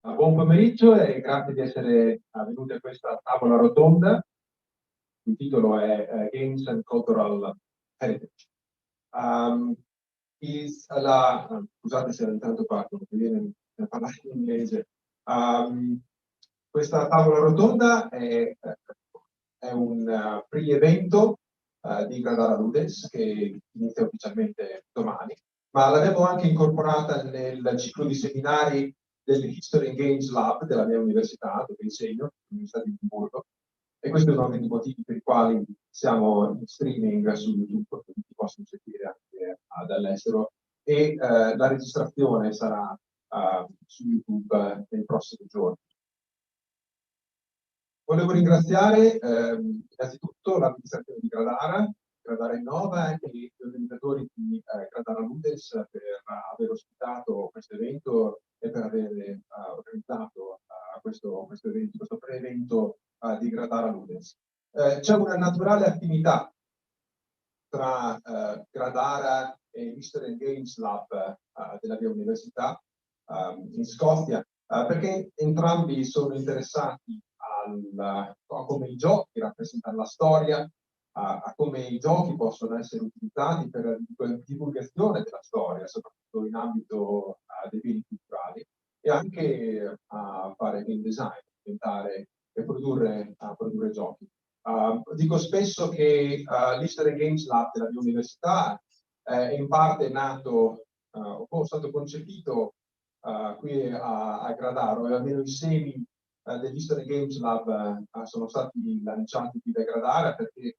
Buon pomeriggio e grazie di essere venuti a questa tavola rotonda. Il titolo è Games and Cultural Heritage. Scusate se intanto parlo, perché viene a parlare in inglese. Questa tavola rotonda è un pre-evento di GRADARA Ludens che inizia ufficialmente domani, ma l'abbiamo anche incorporata nel ciclo di seminari del History and Games Lab della mia università, dove insegno, l'Università di Edimburgh, e questo è uno dei motivi per i quali siamo in streaming su YouTube, quindi ti possono seguire anche dall'estero, e la registrazione sarà su YouTube nei prossimi giorni. Volevo ringraziare innanzitutto l'amministrazione di GRADARA, GRADARA Innova e gli organizzatori di GRADARA Ludens per aver ospitato questo evento e per aver organizzato questo evento, questo pre-evento di GRADARA Ludens. C'è una naturale affinità tra GRADARA e l'History and Games Lab della mia università in Scozia, perché entrambi sono interessati a come i giochi rappresentano la storia, a come i giochi possono essere utilizzati per la divulgazione della storia, soprattutto in ambito dei beni culturali, e anche a fare game design, inventare e produrre giochi. Dico spesso che l'History and Games Lab della mia università è in parte nato, o è stato concepito qui a Gradaro, e almeno i semi dell'History Games Lab sono stati lanciati qui da Gradara, perché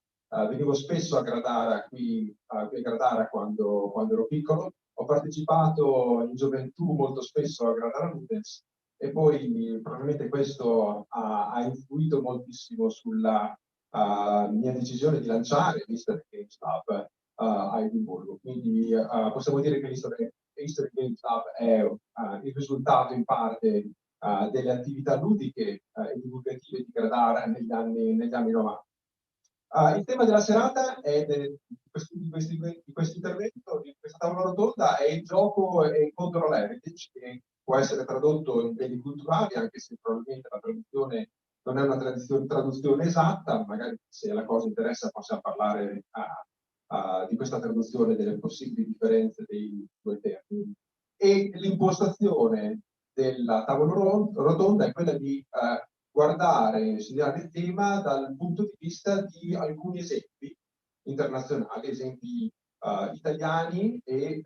venivo spesso a Gradara, qui a Gradara quando ero piccolo. Ho partecipato in gioventù molto spesso a Gradara Ludens, e poi probabilmente questo ha influito moltissimo sulla mia decisione di lanciare l'History Games Lab a Edimburgh. Quindi possiamo dire che l'History Games Lab è il risultato in parte delle attività ludiche e divulgative di Gradara negli anni 90. Il tema della serata è di questo intervento, di questa tavola rotonda, è il gioco e il cultural heritage, che può essere tradotto in beni culturali, anche se probabilmente la traduzione non è una traduzione esatta. Magari, se la cosa interessa, possiamo parlare di questa traduzione, delle possibili differenze dei due termini. E l'impostazione della tavola rotonda è quella di guardare e studiare il tema dal punto di vista di alcuni esempi internazionali, esempi italiani e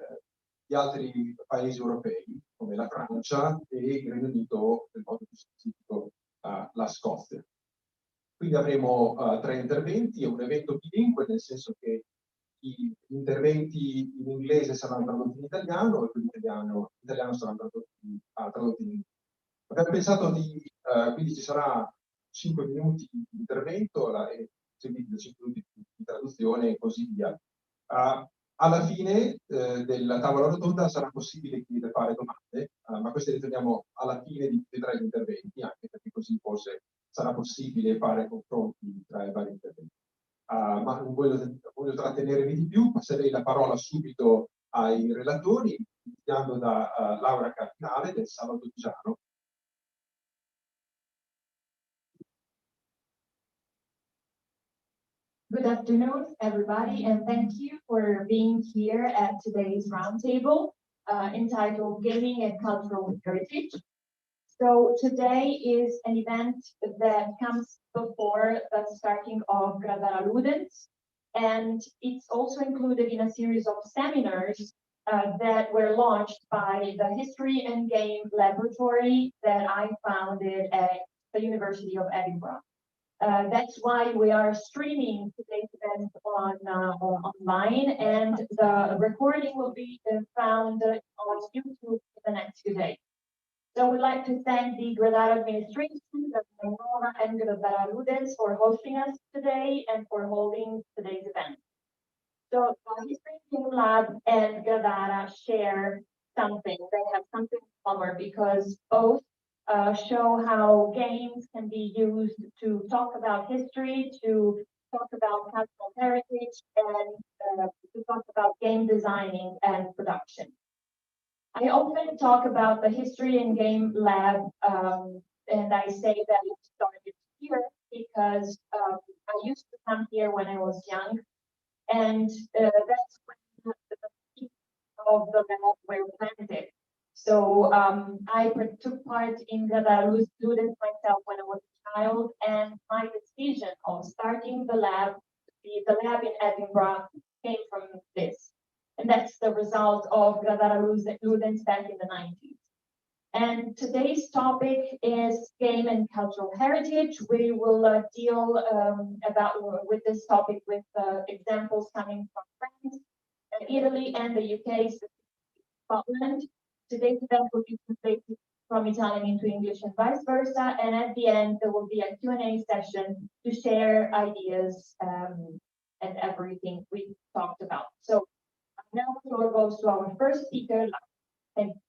di altri paesi europei, come la Francia e il Regno Unito, nel modo più specifico la Scozia. Quindi avremo 3 interventi, è un evento bilingue, nel senso che gli interventi in inglese saranno tradotti in italiano e quelli in italiano saranno tradotti in inglese. Abbiamo pensato quindi ci sarà 5 minuti di intervento e seguiti da 5 minuti di traduzione e così via. Alla fine della tavola rotonda sarà possibile fare domande, ma queste le teniamo alla fine di tutti e 3 gli interventi, anche perché così forse sarà possibile fare confronti tra i vari interventi. Ma non voglio trattenervi di più, passerei la parola subito ai relatori, iniziando da Laura Cardinale del Salotto di Giano. Good afternoon, everybody, and thank you for being here at today's roundtable entitled Gaming and Cultural Heritage. So today is an event that comes before the starting of GRADARA Ludens, and it's also included in a series of seminars that were launched by the History and Game Laboratory that I founded at the University of Edinburgh. That's why we are streaming today's event online, and the recording will be found on YouTube in the next few days. So we'd like to thank the GRADARA administration, the Innova and GRADARA Ludens for hosting us today and for holding today's event. So the History Game Lab and GRADARA share something. They have something in common because both show how games can be used to talk about history, to talk about cultural heritage, and to talk about game designing and production. I often talk about the History and Game Lab, and I say that it started here because I used to come here when I was young, and that's when the seeds of the lab were planted. So I took part in GRADARA students myself when I was a child, and my decision of starting the lab in Edinburgh came from this. And that's the result of GRADARA Ludens back in the 90s. And today's topic is game and cultural heritage. We will deal with this topic with examples coming from France, Italy, and the UK, Scotland. Today's event will be translated from Italian into English and vice versa. And at the end, there will be a Q&A session to share ideas and everything we talked about. So now the floor goes to our first speaker. Thank you.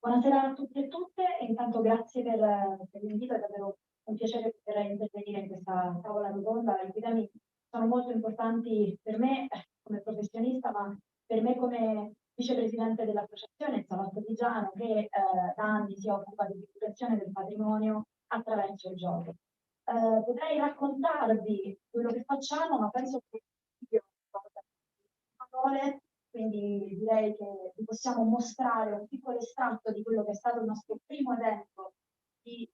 Buonasera a tutti e tutte, e intanto grazie per l'invito, è davvero un piacere poter intervenire in questa tavola rotonda. I cui temi sono molto importanti per me come professionista, ma per me come vicepresidente dell'associazione Salotto di Giano, che da anni si occupa di divulgazione del patrimonio attraverso il gioco. Potrei raccontarvi quello che facciamo, ma penso che parole. Quindi direi che vi possiamo mostrare un piccolo estratto di quello che è stato il nostro primo evento di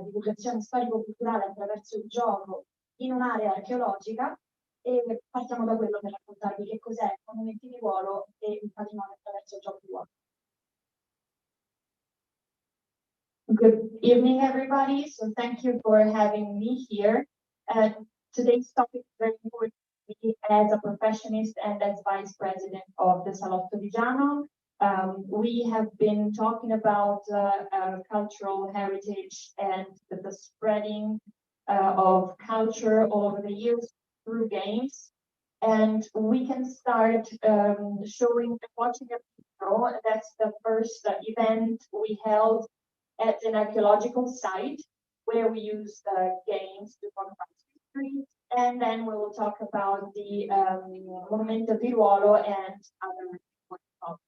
divulgazione storico-culturale attraverso il gioco in un'area archeologica, e partiamo da quello per raccontarvi che cos'è monumenti di ruolo e il patrimonio attraverso il gioco di ruolo. Good evening, everybody. So thank you for having me here. Today's topic is very important to me as a professionist and as vice president of the Salotto di Giano. We have been talking about cultural heritage and the spreading of culture over the years through games. And we can start watching a video. That's the first event we held at an archaeological site where we use games to talk about history, and then we will talk about the monumento di ruolo and other topics.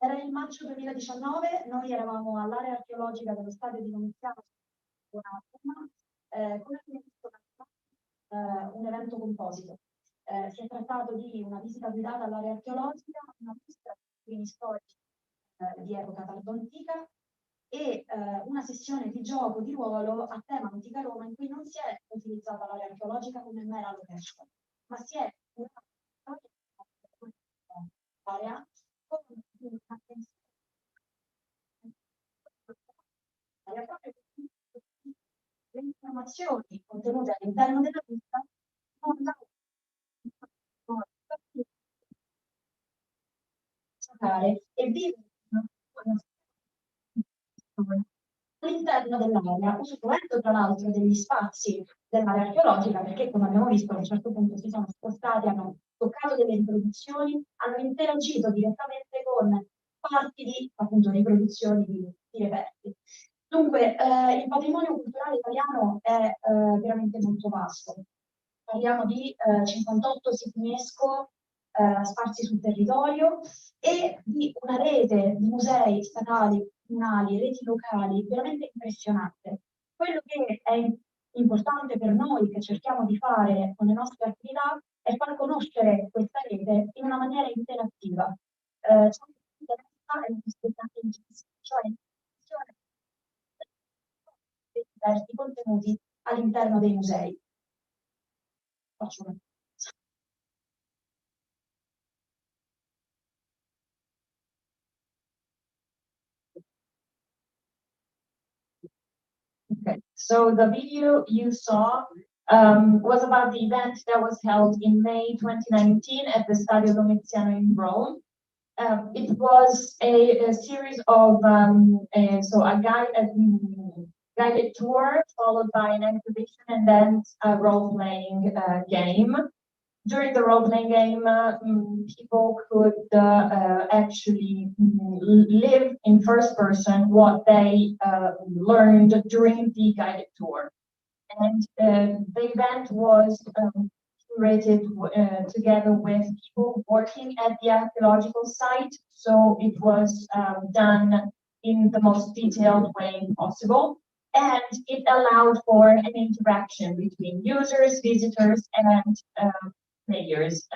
Era il maggio 2019, noi eravamo all'area archeologica dello stadio di Domiziano, come visto un evento composito. Si è trattato di una visita guidata all'area archeologica, una visita di beni storici di epoca tardo-antica e una sessione di gioco di ruolo a tema antica Roma, in cui non si è utilizzata l'area archeologica come mera location, ma si è l'area con un'attenzione proprio le informazioni contenute all'interno della vita non giocare e vivere all'interno dell'area, usufruendo tra l'altro degli spazi dell'area archeologica, perché come abbiamo visto a un certo punto si sono spostati, hanno toccato delle riproduzioni, hanno interagito direttamente con parti di appunto riproduzioni di reperti. Dunque, il patrimonio culturale italiano è veramente molto vasto. Parliamo di 58 siti UNESCO sparsi sul territorio e di una rete di musei statali, comunali, reti locali veramente impressionante. Quello che è importante per noi, che cerchiamo di fare con le nostre attività, è far conoscere questa rete in una maniera interattiva. Ciò che ci interessa è cioè dei diversi contenuti all'interno dei musei. Faccio una... Okay, so the video you saw was about the event that was held in May 2019 at the Stadio Domiziano in Rome. It was a series of guided tour followed by an exhibition and then a role-playing game. During the role-playing game, people could actually live in first person what they learned during the guided tour. And the event was curated together with people working at the archaeological site. So it was done in the most detailed way possible. And it allowed for an interaction between users, visitors, and players.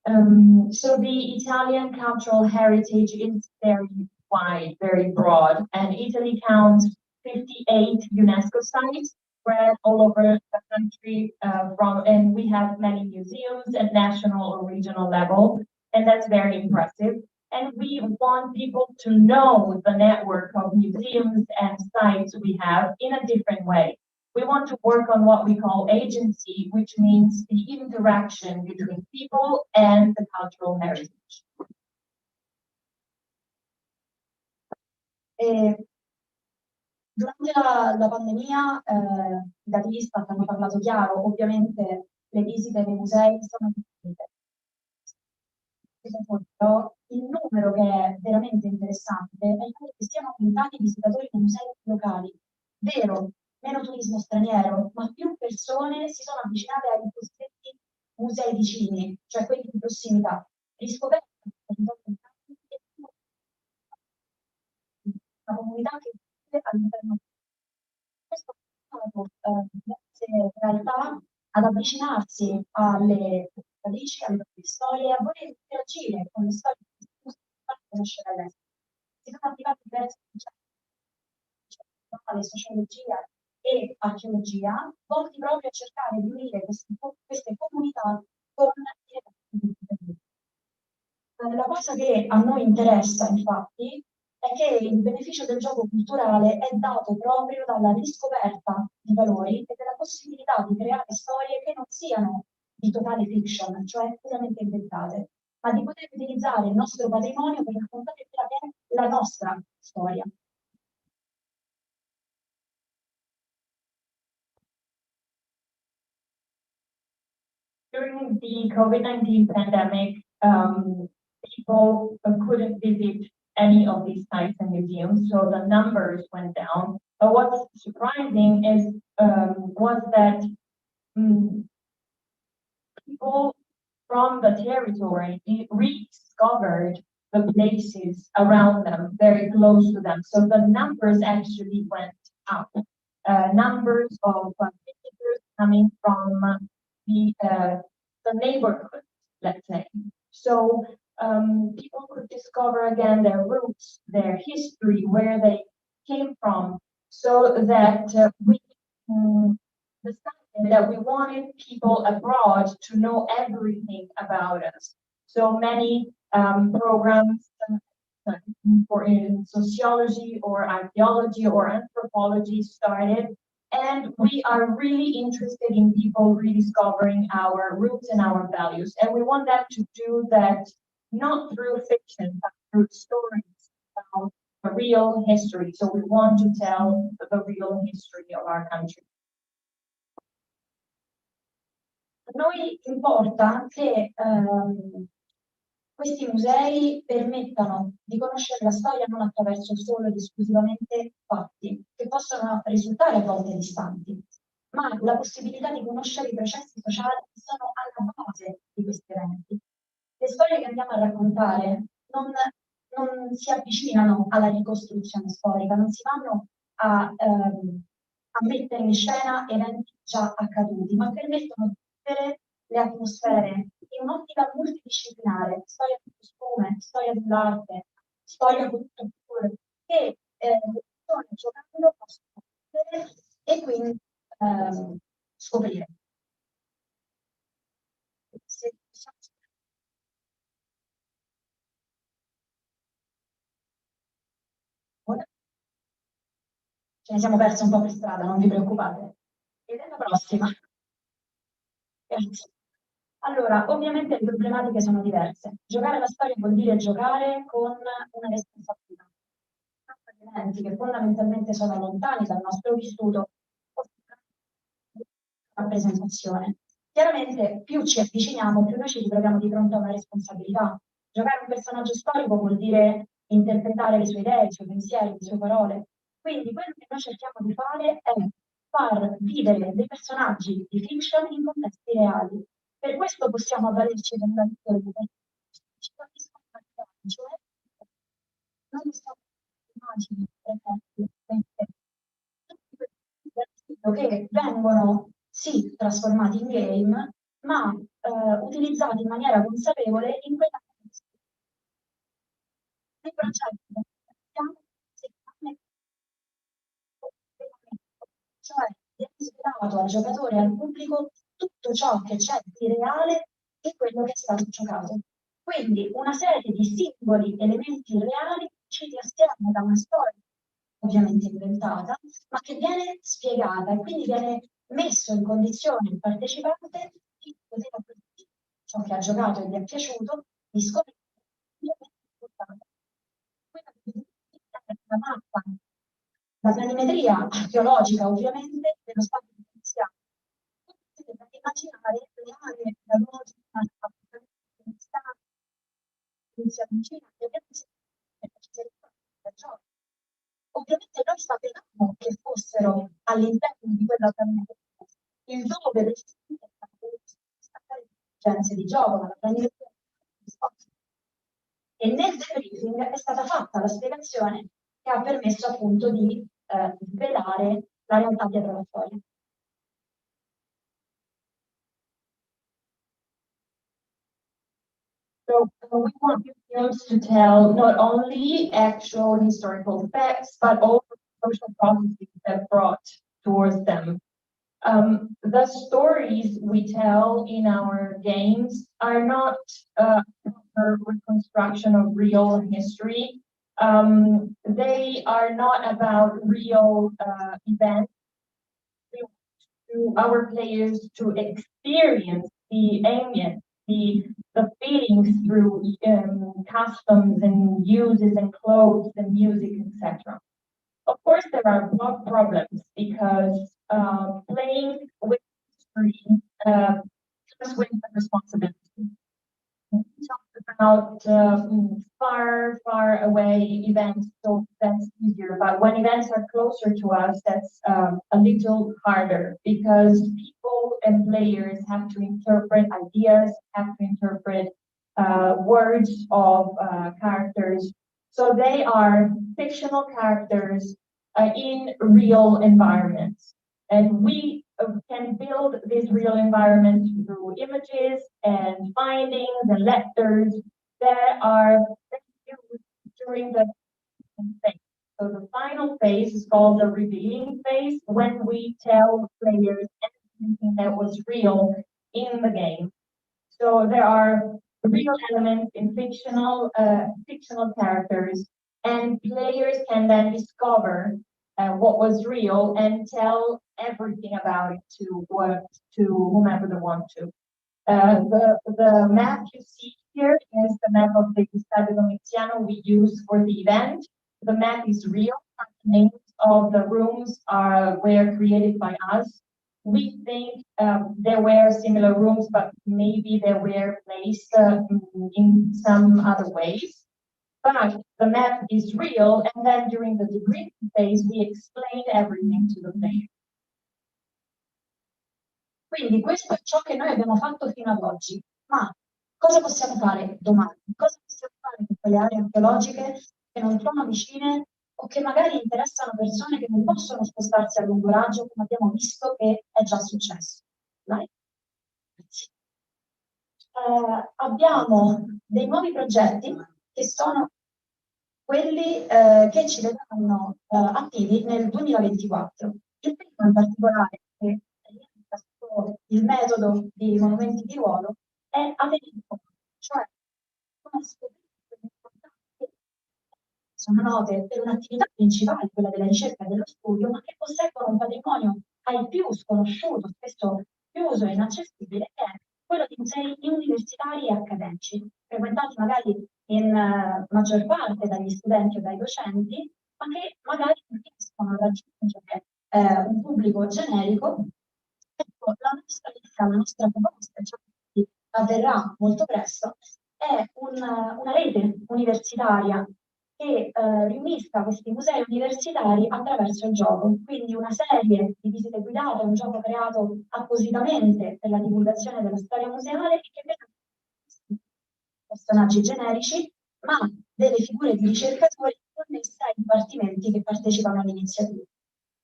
So the Italian cultural heritage is very wide, very broad, and Italy counts 58 UNESCO sites spread all over the country, and we have many museums at national or regional level, and that's very impressive. And we want people to know the network of museums and sites we have in a different way. We want to work on what we call agency, which means the interaction between people and the cultural heritage. Durante la pandemia, i dati Istat hanno parlato chiaro, ovviamente le visite nei musei sono diminuite. Però il numero che è veramente interessante è il fatto che siano aumentati i visitatori nei musei locali. Vero, meno turismo straniero, ma più persone si sono avvicinate ai cosiddetti musei vicini, cioè quelli di prossimità. Riscoperta una comunità che vive all'interno di questo ha diverse realtà ad avvicinarsi alle radici, alle proprie storie, a voler interagire con le storie che si possono conoscere all'estero. Si sono attivati diversi progetti, sociologia e archeologia, volti proprio a cercare di unire queste comunità con i ragazzi. La cosa che a noi interessa, infatti, è che il beneficio del gioco culturale è dato proprio dalla riscoperta di valori e della possibilità di creare storie che non siano di totale fiction, cioè puramente inventate, ma di poter utilizzare il nostro patrimonio per raccontare quella che è la nostra storia. During the COVID-19 pandemic, people couldn't visit any of these sites and museums, so the numbers went down. But what's surprising is was that people from the territory rediscovered the places around them, very close to them. So the numbers actually went up. Numbers of visitors coming from the neighborhood, let's say. So people could discover again their roots, their history, where they came from, so that we decided that we wanted people abroad to know everything about us. So many programs for in sociology or archaeology or anthropology started. And we are really interested in people rediscovering our roots and our values. And we want them to do that not through fiction, but through stories about the real history. So we want to tell the real history of our country. A noi importa che questi musei permettano di conoscere la storia non attraverso solo ed esclusivamente fatti, che possono risultare a volte distanti, ma la possibilità di conoscere i processi sociali che sono alla base di questi eventi. le storie che andiamo a raccontare non si avvicinano alla ricostruzione storica, non si vanno a mettere in scena eventi già accaduti, ma permettono di vivere le atmosfere in un'ottica multidisciplinare, storia del costume, storia dell'arte, storia culturale, che le persone giocando possono vedere e quindi scoprire. Ce ne siamo persi un po' per strada, non vi preoccupate. Ed è la prossima. Grazie. Allora, ovviamente le problematiche sono diverse. Giocare la storia vuol dire giocare con una responsabilità. Elementi che fondamentalmente sono lontani dal nostro vissuto, rappresentazione. Chiaramente più ci avviciniamo, più noi ci ritroviamo di fronte a una responsabilità. Giocare un personaggio storico vuol dire interpretare le sue idee, i suoi pensieri, le sue parole. Quindi quello che noi cerchiamo di fare è far vivere dei personaggi di fiction in contesti reali. Per questo possiamo avvalerci della letteratura. Ci capiscono cioè non sono immagini, che vengono sì trasformati in game, ma utilizzati in maniera consapevole in quella dei progetti che abbiamo, cioè viene spiegato al giocatore e al pubblico tutto ciò che c'è di reale in quello che è stato giocato. Quindi una serie di singoli elementi reali usciti assieme da una storia ovviamente inventata, ma che viene spiegata e quindi viene messo in condizione il partecipante di poter approfondire ciò che ha giocato e gli è piaciuto, di scoprire la mappa, la planimetria archeologica ovviamente dello stato di Veneziano. Per immaginare le aree archeologiche che si avvicina ovviamente noi sapevamo che fossero all'interno di quella planimetria il dove le esigenze di gioco, la planimetria e nel debriefing è stata fatta la spiegazione che ha permesso appunto di svelare la realtà dietro la storia. So we want museums to tell not only actual historical facts, but also social processes that brought towards them. The stories we tell in our games are not a reconstruction of real history. They are not about real events. We want our players to experience the ambient, the feelings through customs and uses and clothes and music, etc. Of course, there are problems because playing with history comes with a responsibility. We talked about far away events, so that's easier. But when events are closer to us, that's a little harder because people and players have to interpret ideas, have to interpret words of characters. So they are fictional characters in real environments. And we can build this real environment through images and findings and letters that are used during the phase. So the final phase is called the revealing phase, when we tell players everything that was real in the game. So there are real elements in fictional characters, and players can then discover what was real and tell everything about it to whomever they want to. The map you see here is the map of the Université we use for the event. The map is real. The names of the rooms were created by us. We think there were similar rooms, but maybe they were placed in some other ways. But the map is real, and then during the debriefing phase, we explain everything to the player. Quindi questo è ciò che noi abbiamo fatto fino ad oggi, ma Cosa possiamo fare domani? Cosa possiamo fare con quelle aree archeologiche che non sono vicine o che magari interessano persone che non possono spostarsi a lungo raggio, come abbiamo visto che è già successo? Dai. Abbiamo dei nuovi progetti che sono quelli che ci vedranno attivi nel 2024. Il primo in particolare, che rientra sotto il metodo di monumenti di ruolo, è Avenico, cioè una scoperta importante sono note per un'attività principale, quella della ricerca e dello studio, ma che posseggono un patrimonio ai più sconosciuto, spesso chiuso e inaccessibile, che è quello di musei universitari e accademici, frequentati magari in maggior parte dagli studenti o dai docenti, ma che magari non riescono a raggiungere un pubblico generico. Ecco, la nostra idea, la nostra proposta, ciò che avverrà molto presto, è una rete universitaria che riunisca questi musei universitari attraverso il gioco, quindi una serie di visite guidate, un gioco creato appositamente per la divulgazione della storia museale e che vede personaggi generici, ma delle figure di ricercatori connesse ai dipartimenti che partecipano all'iniziativa.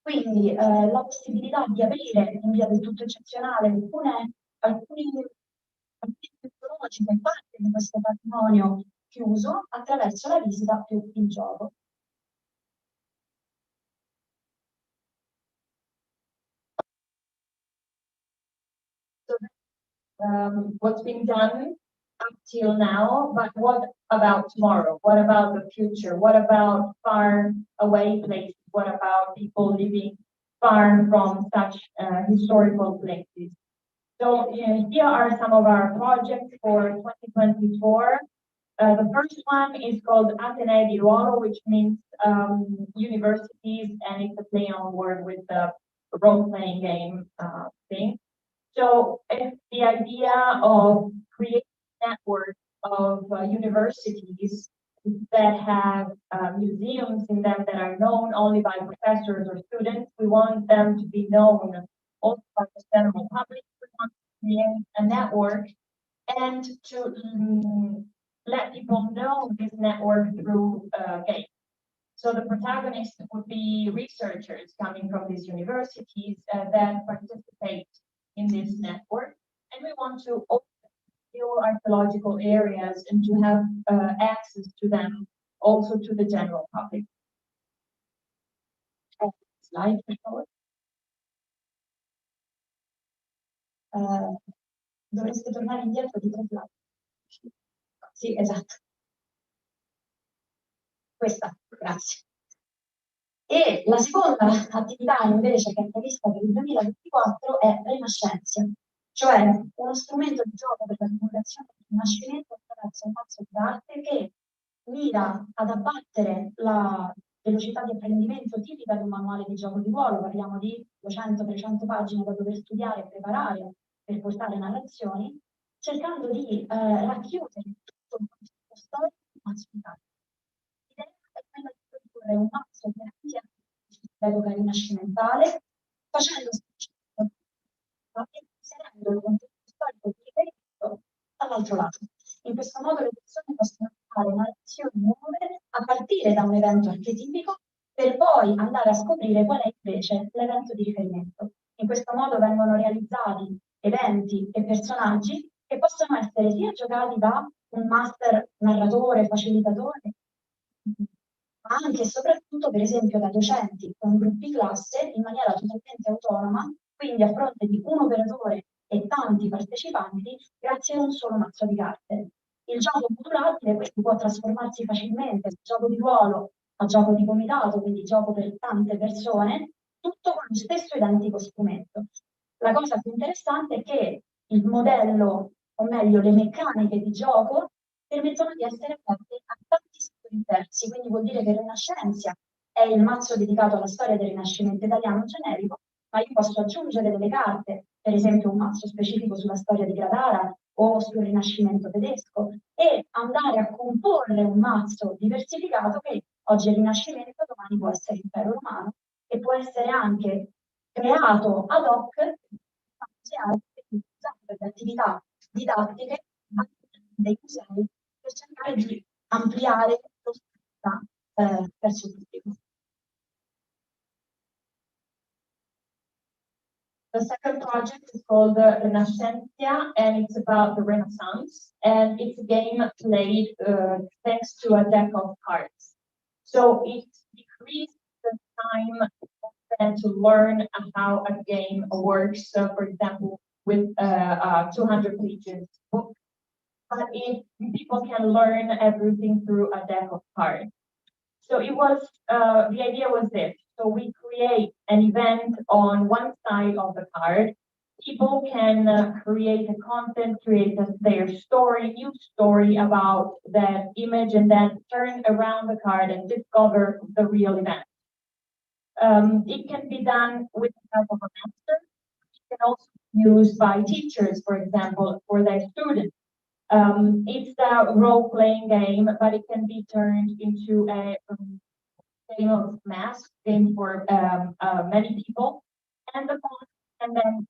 Quindi la possibilità di aprire in via del tutto eccezionale alcuni metodologiche parte di questo patrimonio chiuso attraverso la visita più il gioco. What's been done up till now, but what about tomorrow? What about the future? What about far away places? What about people living far from such historical places? So here are some of our projects for 2024. The first one is called Atenei di Ruolo, which means universities, and it's a play on word with the role-playing game thing. So it's the idea of creating a network of universities that have museums in them that are known only by professors or students. We want them to be known also by the general public. We want to create a network and to let people know this network through games. So the protagonists would be researchers coming from these universities that participate in this network. And we want to open new archaeological areas and to have access to them also to the general public. Slide, per favore. Dovreste tornare indietro di 3 slide. Sì, esatto. Questa, grazie. E la seconda attività invece che è prevista per il 2024 è Rinascenza, cioè uno strumento di gioco per la divulgazione del Rinascimento attraverso un mazzo di arte che mira ad abbattere la velocità di apprendimento tipica di un manuale di gioco di ruolo. Parliamo di 200-300 pagine da dover studiare e preparare per portare narrazioni, cercando di racchiudere tutto il concetto storico in un mazzo di arte. L'idea è quella di produrre un mazzo di arte dell'epoca rinascimentale, facendo e inserendo il contesto storico di riferimento dall'altro lato. In questo modo le persone possono fare narrazioni nuove a partire da un evento archetipico per poi andare a scoprire qual è invece l'evento di riferimento. In questo modo vengono realizzati eventi e personaggi che possono essere sia giocati da un master narratore, facilitatore, ma anche e soprattutto, per esempio, da docenti con gruppi classe in maniera totalmente autonoma, quindi a fronte di un operatore e tanti partecipanti, grazie a un solo mazzo di carte. Il gioco modulabile quindi può trasformarsi facilmente da gioco di ruolo a gioco di comitato, quindi gioco per tante persone, tutto con lo stesso identico strumento. La cosa più interessante è che il modello, o meglio le meccaniche di gioco, permettono di essere aperte a tanti settori diversi, quindi vuol dire che Rinascenza è il mazzo dedicato alla storia del Rinascimento italiano generico, ma io posso aggiungere delle carte, per esempio un mazzo specifico sulla storia di Gradara o sul Rinascimento tedesco, e andare a comporre un mazzo diversificato che oggi è il Rinascimento, domani può essere l'impero romano e può essere anche creato ad hoc usato per le attività didattiche dei musei per cercare di ampliare l'offerta verso il pubblico. The second project is called Rinascentia, and it's about the Renaissance, and it's a game played thanks to a deck of cards. So it decreased the time spent to learn how a game works. So, for example, with a 200 pages book, but if people can learn everything through a deck of cards. So it was, the idea was this. So we create an event on one side of the card. People can create a content, create their story, new story about that image, and then turn around the card and discover the real event. It can be done with the help of a master. It can also be used by teachers, for example, for their students. It's a role-playing game, but it can be turned into a game of mask, game for many people, and the boss can then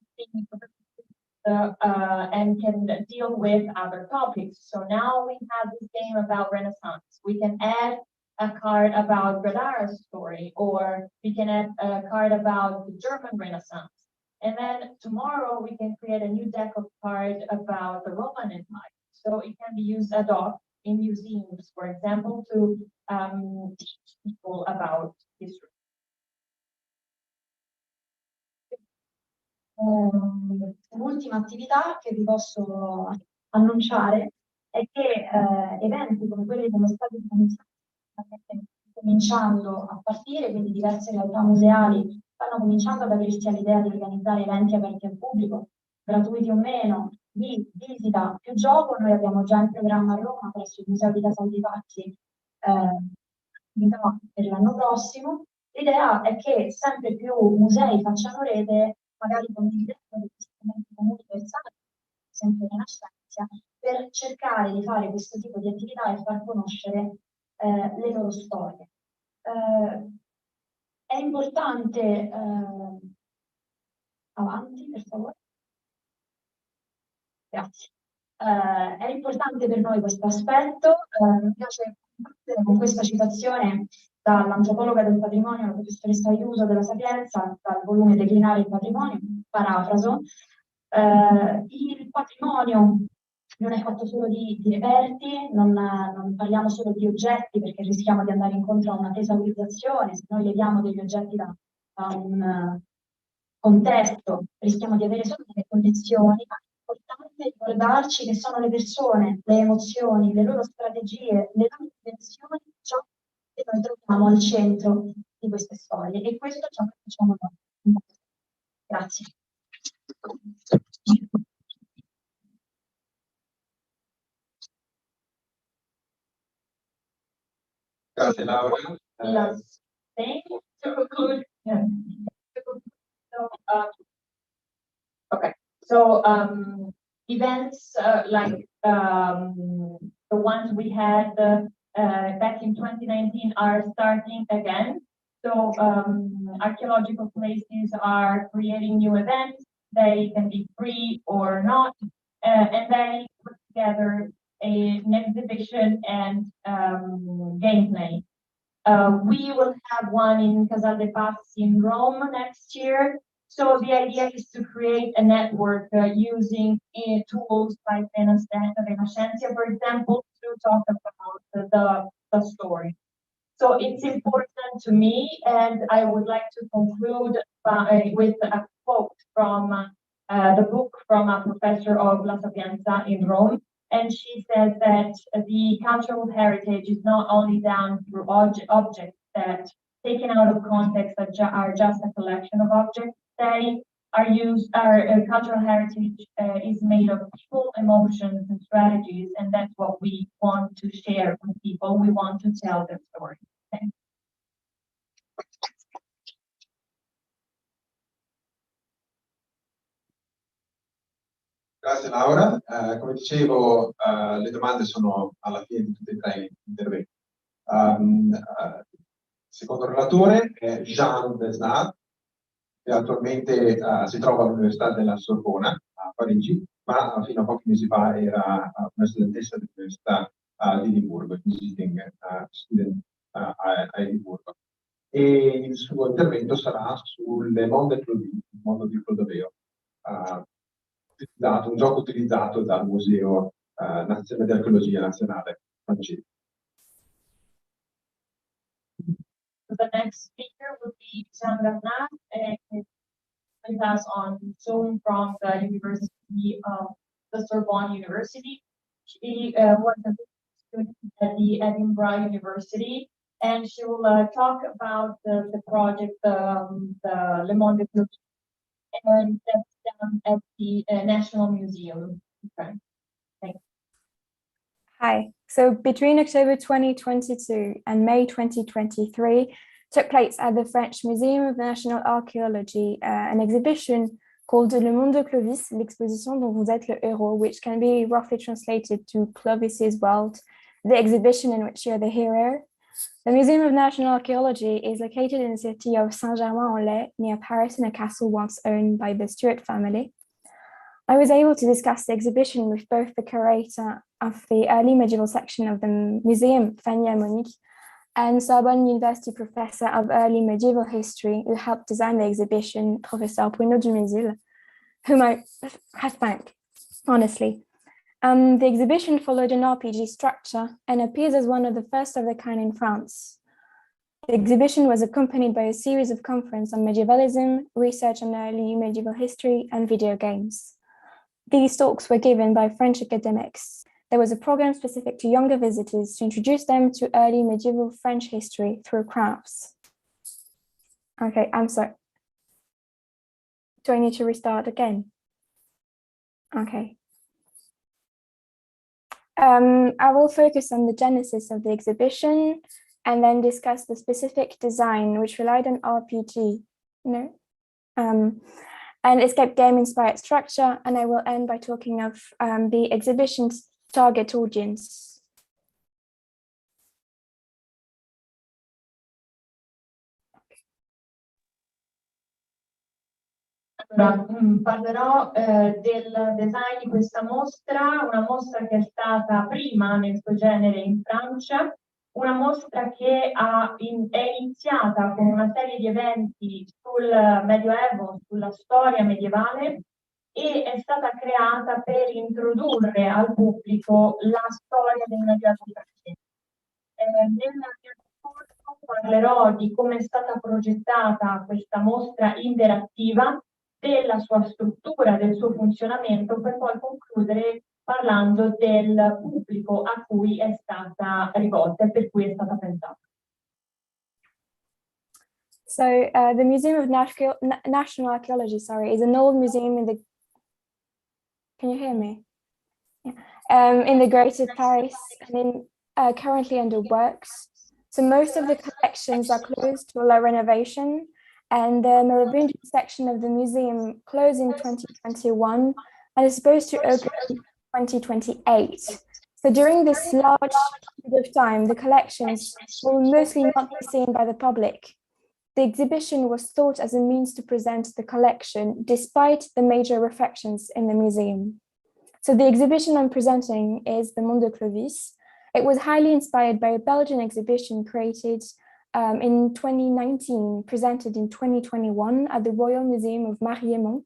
and can deal with other topics. So now we have this game about Renaissance. We can add a card about GRADARA's story, or we can add a card about the German Renaissance. And then tomorrow we can create a new deck of cards about the Roman Empire. So it can be used ad hoc in museums, for example, to teach people about history. L'ultima attività che vi posso annunciare è che eventi come quelli che sono stati cominciando a partire, quindi diverse realtà museali stanno cominciando ad aprirsi all'idea di organizzare eventi aperti al pubblico, gratuiti o meno, di visita più gioco. Noi abbiamo già in programma a Roma presso il Museo di Casal di Pazzi per l'anno prossimo. L'idea è che sempre più musei facciano rete, magari condividendo degli strumenti comuni versati, ad esempio Rinascentia, per cercare di fare questo tipo di attività e far conoscere le loro storie. È importante, avanti per favore. Grazie. È importante per noi questo aspetto. Mi piace concludere con questa citazione dall'antropologa del patrimonio, la professoressa Aiuso della Sapienza, dal volume Declinare il patrimonio, parafraso. Il patrimonio non è fatto solo di reperti, non parliamo solo di oggetti, perché rischiamo di andare incontro a una tesaurizzazione. Se noi leviamo degli oggetti da un contesto, rischiamo di avere solo delle connessioni. È importante ricordarci che sono le persone, le emozioni, le loro strategie, le loro intenzioni, ciò che noi troviamo al centro di queste storie, e questo è ciò che facciamo noi. Grazie. Grazie Laura. Last thing to conclude. So, events like the ones we had back in 2019 are starting again. So archaeological places are creating new events. They can be free or not, and they put together an exhibition and gameplay. We will have one in Casal de Paz in Rome next year. So the idea is to create a network using tools like Rinascentia, for example, to talk about the story. So it's important to me, and I would like to conclude with a quote from the book from a professor of La Sapienza in Rome. And she says that the cultural heritage is not only done through objects that, taken out of context, are just a collection of objects. They are used, our cultural heritage is made of people, emotions, and strategies, and that's what we want to share with people. We want to tell their story. Okay. Grazie Laura. Come dicevo, le domande sono alla fine di tutti e tre gli interventi. Il secondo relatore è Jeanne Besnard, che attualmente si trova all'Università della Sorbonne a Parigi, ma fino a pochi mesi fa era una studentessa dell'Università di Edimburgo, visiting student a Edimburgo. E il suo intervento sarà sul Le Monde Claudie, il mondo di Clodoveo, un gioco utilizzato dal Museo di Archeologia Nazionale francese. The next speaker would be Jeanne with us on Zoom from the University of the Sorbonne University. She was a student at the Edinburgh University, and she will talk about the project, the Le Monde Claudie, and that's done at the National Museum. Okay. Thanks. Hi. So between October 2022 and May 2023, took place at the French Museum of National Archaeology an exhibition called Le Monde de Clovis, l'exposition dont vous êtes le héros, which can be roughly translated to Clovis's world, the exhibition in which you're the hero. The Museum of National Archaeology is located in the city of Saint-Germain-en-Laye, near Paris, in a castle once owned by the Stuart family. I was able to discuss the exhibition with both the curator of the early medieval section of the museum, Fanny Monique, and Sorbonne University professor of early medieval history who helped design the exhibition, Professor Bruno Dumézil, whom I have thanked, honestly. The exhibition followed an RPG structure and appears as one of the first of the kind in France. The exhibition was accompanied by a series of conferences on medievalism, research on early medieval history, and video games. These talks were given by French academics. There was a program specific to younger visitors to introduce them to early medieval French history through crafts. Okay, I'm sorry. Do I need to restart again? Okay. I will focus on the genesis of the exhibition and then discuss the specific design, which relied on RPG, and escape game inspired structure. And I will end by talking of the exhibition's target audience. Parlerò del design di questa mostra, una mostra che è stata prima nel suo genere in Francia, una mostra che è iniziata con una serie di eventi sul Medioevo, sulla storia medievale, e è stata creata per introdurre al pubblico la storia del Medioevo francese. Nel corso parlerò di come è stata progettata questa mostra interattiva, della sua struttura, del suo funzionamento, per poi concludere parlando del pubblico a cui è stata rivolta e per cui è stata pensata. So the Museum of National Archaeology, is an old museum in the. Can you hear me? Yeah. In the Greater Paris, and currently under works. So most of the collections are closed to allow renovation, and the Merovingian section of the museum closed in 2021 and is supposed to open in 2028. So during this large period of time, the collections will mostly not be seen by the public. The exhibition was thought as a means to present the collection despite the major refections in the museum. So the exhibition I'm presenting is the Monde de Clovis. It was highly inspired by a Belgian exhibition created in 2019, presented in 2021 at the Royal Museum of Mariemont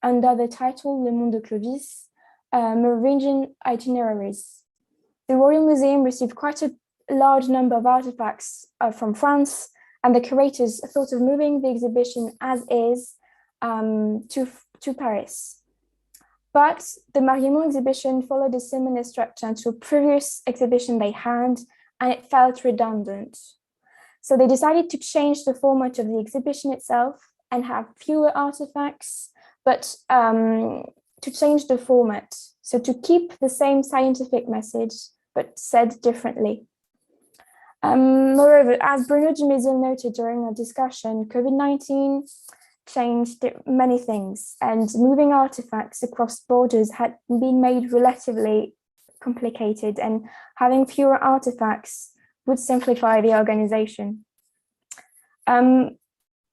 under the title Le Monde de Clovis, Merovingian Itineraries. The Royal Museum received quite a large number of artifacts from France, and the curators thought of moving the exhibition as is to Paris. But the Mariemont exhibition followed a similar structure to a previous exhibition they had, and it felt redundant. So they decided to change the format of the exhibition itself and have fewer artifacts, but to change the format. So to keep the same scientific message, but said differently. Moreover, as Bruno Dumézil noted during our discussion, COVID-19 changed many things, and moving artifacts across borders had been made relatively complicated, and having fewer artifacts would simplify the organization.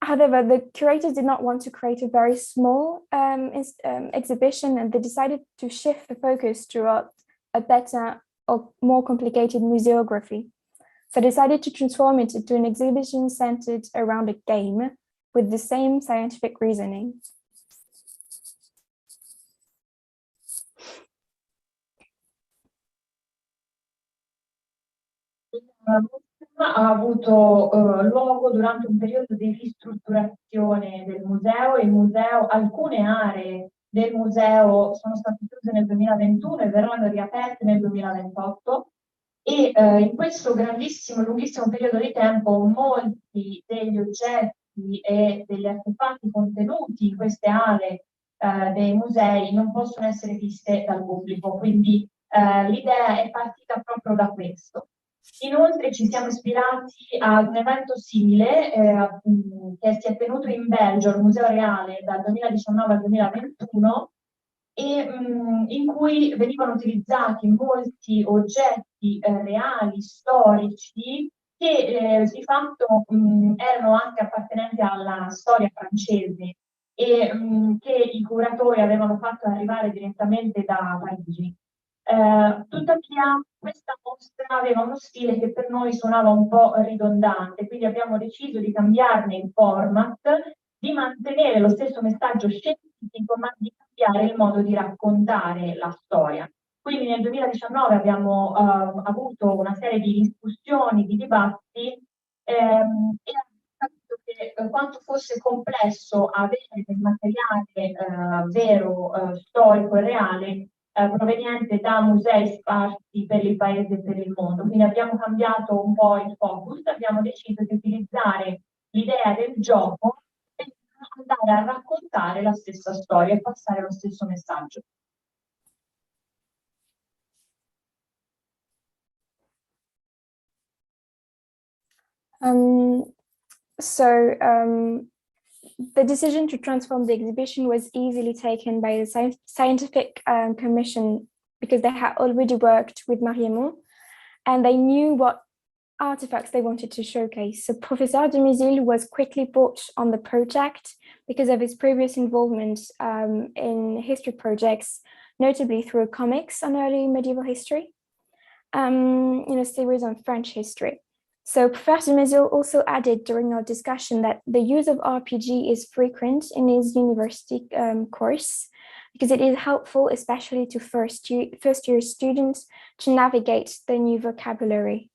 However, the curators did not want to create a very small exhibition, and they decided to shift the focus toward a better or more complicated museography. So they decided to transform it into an exhibition centered around a game with the same scientific reasoning. Ha avuto luogo durante un periodo di ristrutturazione del museo. Alcune aree del museo sono state chiuse nel 2021 e verranno riaperte nel 2028 e in questo grandissimo, lunghissimo periodo di tempo molti degli oggetti e degli artefatti contenuti in queste aree dei musei non possono essere viste dal pubblico, quindi l'idea è partita proprio da questo. Inoltre ci siamo ispirati ad un evento simile che si è tenuto in Belgio, al Museo Reale, dal 2019 al 2021, e in cui venivano utilizzati molti oggetti reali, storici, che di fatto erano anche appartenenti alla storia francese e che i curatori avevano fatto arrivare direttamente da Parigi. Tuttavia questa mostra aveva uno stile che per noi suonava un po' ridondante, quindi abbiamo deciso di cambiarne il format, di mantenere lo stesso messaggio scientifico, ma di cambiare il modo di raccontare la storia. Quindi nel 2019 abbiamo avuto una serie di discussioni, di dibattiti e abbiamo capito che quanto fosse complesso avere del materiale vero, storico e reale proveniente da musei sparsi per il paese e per il mondo. Quindi abbiamo cambiato un po' il focus, abbiamo deciso di utilizzare l'idea del gioco per andare a raccontare la stessa storia e passare lo stesso messaggio. The decision to transform the exhibition was easily taken by the scientific commission because they had already worked with Mariemont and they knew what artifacts they wanted to showcase. So Professor de Mézil was quickly brought on the project because of his previous involvement in history projects, notably through comics on early medieval history, in a series on French history. So Professor de Mézil also added during our discussion that the use of RPG is frequent in his university course because it is helpful, especially to first-year students, to navigate the new vocabulary.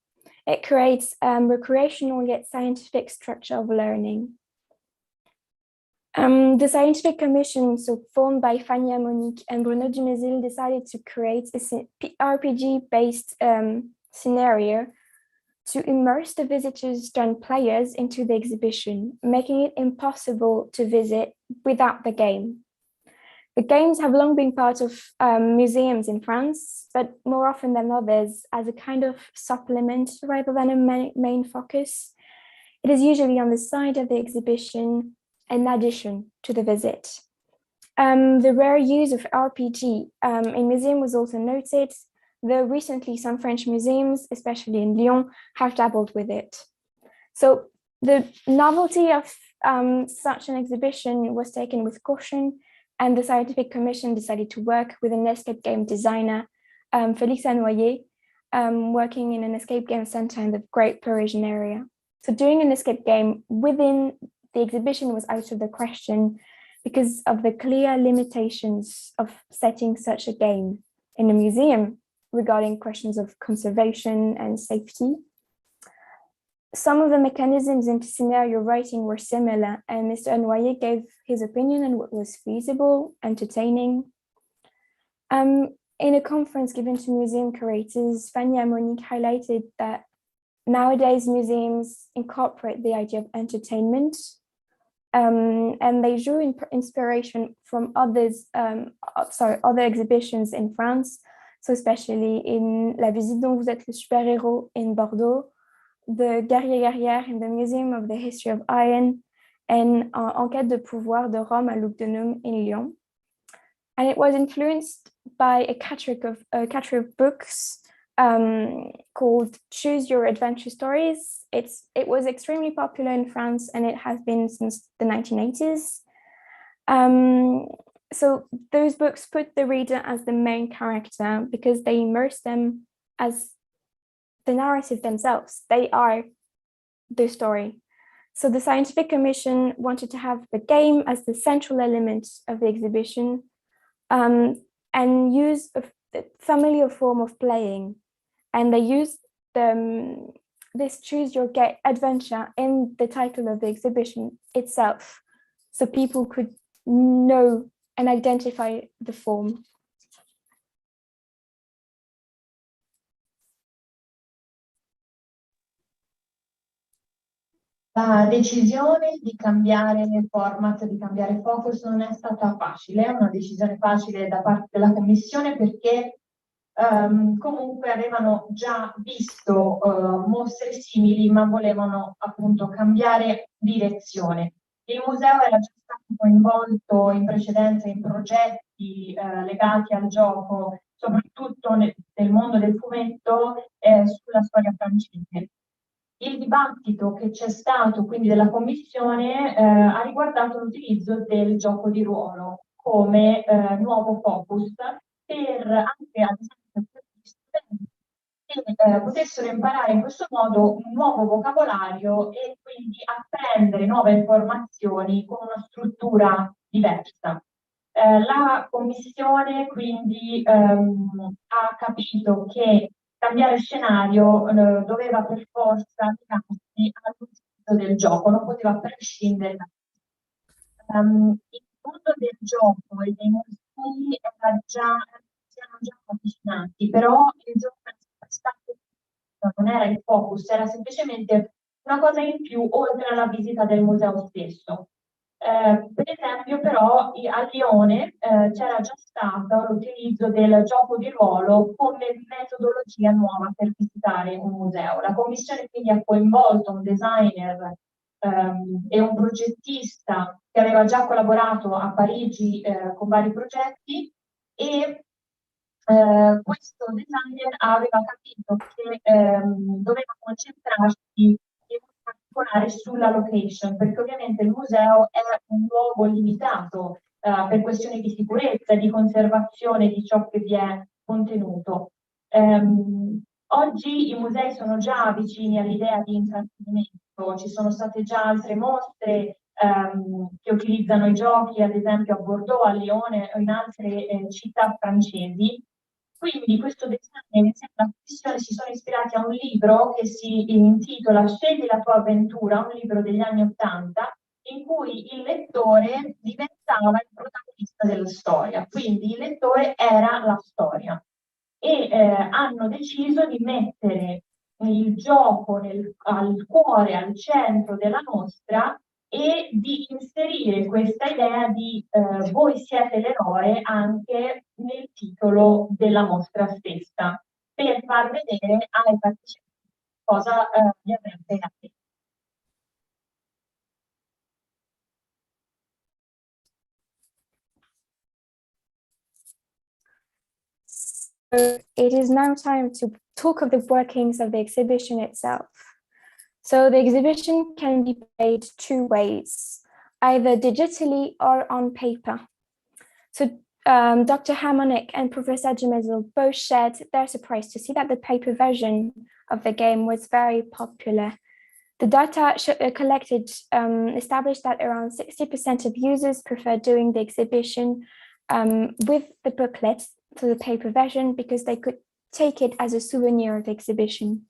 It creates recreational yet scientific structure of learning. The scientific commission, so formed by Fania Monique and Bruno de Mézil, decided to create a RPG-based scenario to immerse the visitors turned players into the exhibition, making it impossible to visit without the game. The games have long been part of museums in France, but more often than others as a kind of supplement rather than a main focus. It is usually on the side of the exhibition in addition to the visit. The rare use of RPG in museum was also noted, though recently some French museums, especially in Lyon, have dabbled with it. So the novelty of such an exhibition was taken with caution, and the scientific commission decided to work with an escape game designer, Félix Anoyer, working in an escape game center in the Great Parisian area. So doing an escape game within the exhibition was out of the question because of the clear limitations of setting such a game in a museum regarding questions of conservation and safety. Some of the mechanisms into scenario writing were similar, and Mr. Anoyer gave his opinion on what was feasible, entertaining. In a conference given to museum curators, Fania Monique highlighted that nowadays museums incorporate the idea of entertainment, and they drew inspiration from other exhibitions in France, so especially in La Visite dont vous êtes le super-héros in Bordeaux, the Guerrier-Guerrière in the Museum of the History of Iron, and Enquête de pouvoir de Rome à Lugdunum in Lyon. And it was influenced by a catalogue of books called Choose Your Adventure Stories. It was extremely popular in France, and it has been since the 1980s. So those books put the reader as the main character because they immerse them as the narrative themselves. They are the story. So the Scientific Commission wanted to have the game as the central element of the exhibition, and use a familiar form of playing. And they used this Choose Your Adventure in the title of the exhibition itself, so people could know and identify the form. La decisione di cambiare format, di cambiare focus non è stata facile, è una decisione facile da parte della Commissione perché comunque avevano già visto mostre simili, ma volevano appunto cambiare direzione. Il museo era già stato coinvolto in precedenza in progetti legati al gioco, soprattutto nel mondo del fumetto, sulla storia francese. Il dibattito che c'è stato quindi della Commissione ha riguardato l'utilizzo del gioco di ruolo come nuovo focus per anche ad esempio per gli studenti che potessero imparare in questo modo un nuovo vocabolario e quindi apprendere nuove informazioni con una struttura diversa. La Commissione quindi ha capito che cambiare scenario doveva per forza legarsi all'utilizzo del gioco, non poteva prescindere da il mondo del gioco e dei musei si erano già avvicinati, però il gioco era sempre stato, non era il focus, era semplicemente una cosa in più oltre alla visita del museo stesso. Per esempio, però, a Lione c'era già stato l'utilizzo del gioco di ruolo come metodologia nuova per visitare un museo. La Commissione quindi ha coinvolto un designer e un progettista che aveva già collaborato a Parigi con vari progetti e questo designer aveva capito che doveva concentrarsi in particolare sulla location, perché ovviamente il museo è un luogo limitato per questioni di sicurezza e di conservazione di ciò che vi è contenuto. Oggi i musei sono già vicini all'idea di intrattenimento, ci sono state già altre mostre che utilizzano i giochi, ad esempio a Bordeaux, a Lione o in altre città francesi. Quindi questo designer insieme alla Commissione si sono ispirati a un libro che si intitola Scegli la tua avventura, un libro degli anni '80, in cui il lettore diventava il protagonista della storia, quindi il lettore era la storia. E hanno deciso di mettere il gioco al cuore, al centro della mostra e di inserire questa idea di voi siete l'eroe anche nel titolo della mostra stessa, per far vedere ai partecipanti cosa vi avrebbe appena. So it is now time to talk of the workings of the exhibition itself. So the exhibition can be played two ways, either digitally or on paper. So Dr. Harmonic and Professor Gemezel both shared their surprise to see that the paper version of the game was very popular. The data collected established that around 60% of users prefer doing the exhibition with the booklet to the paper version because they could take it as a souvenir of the exhibition.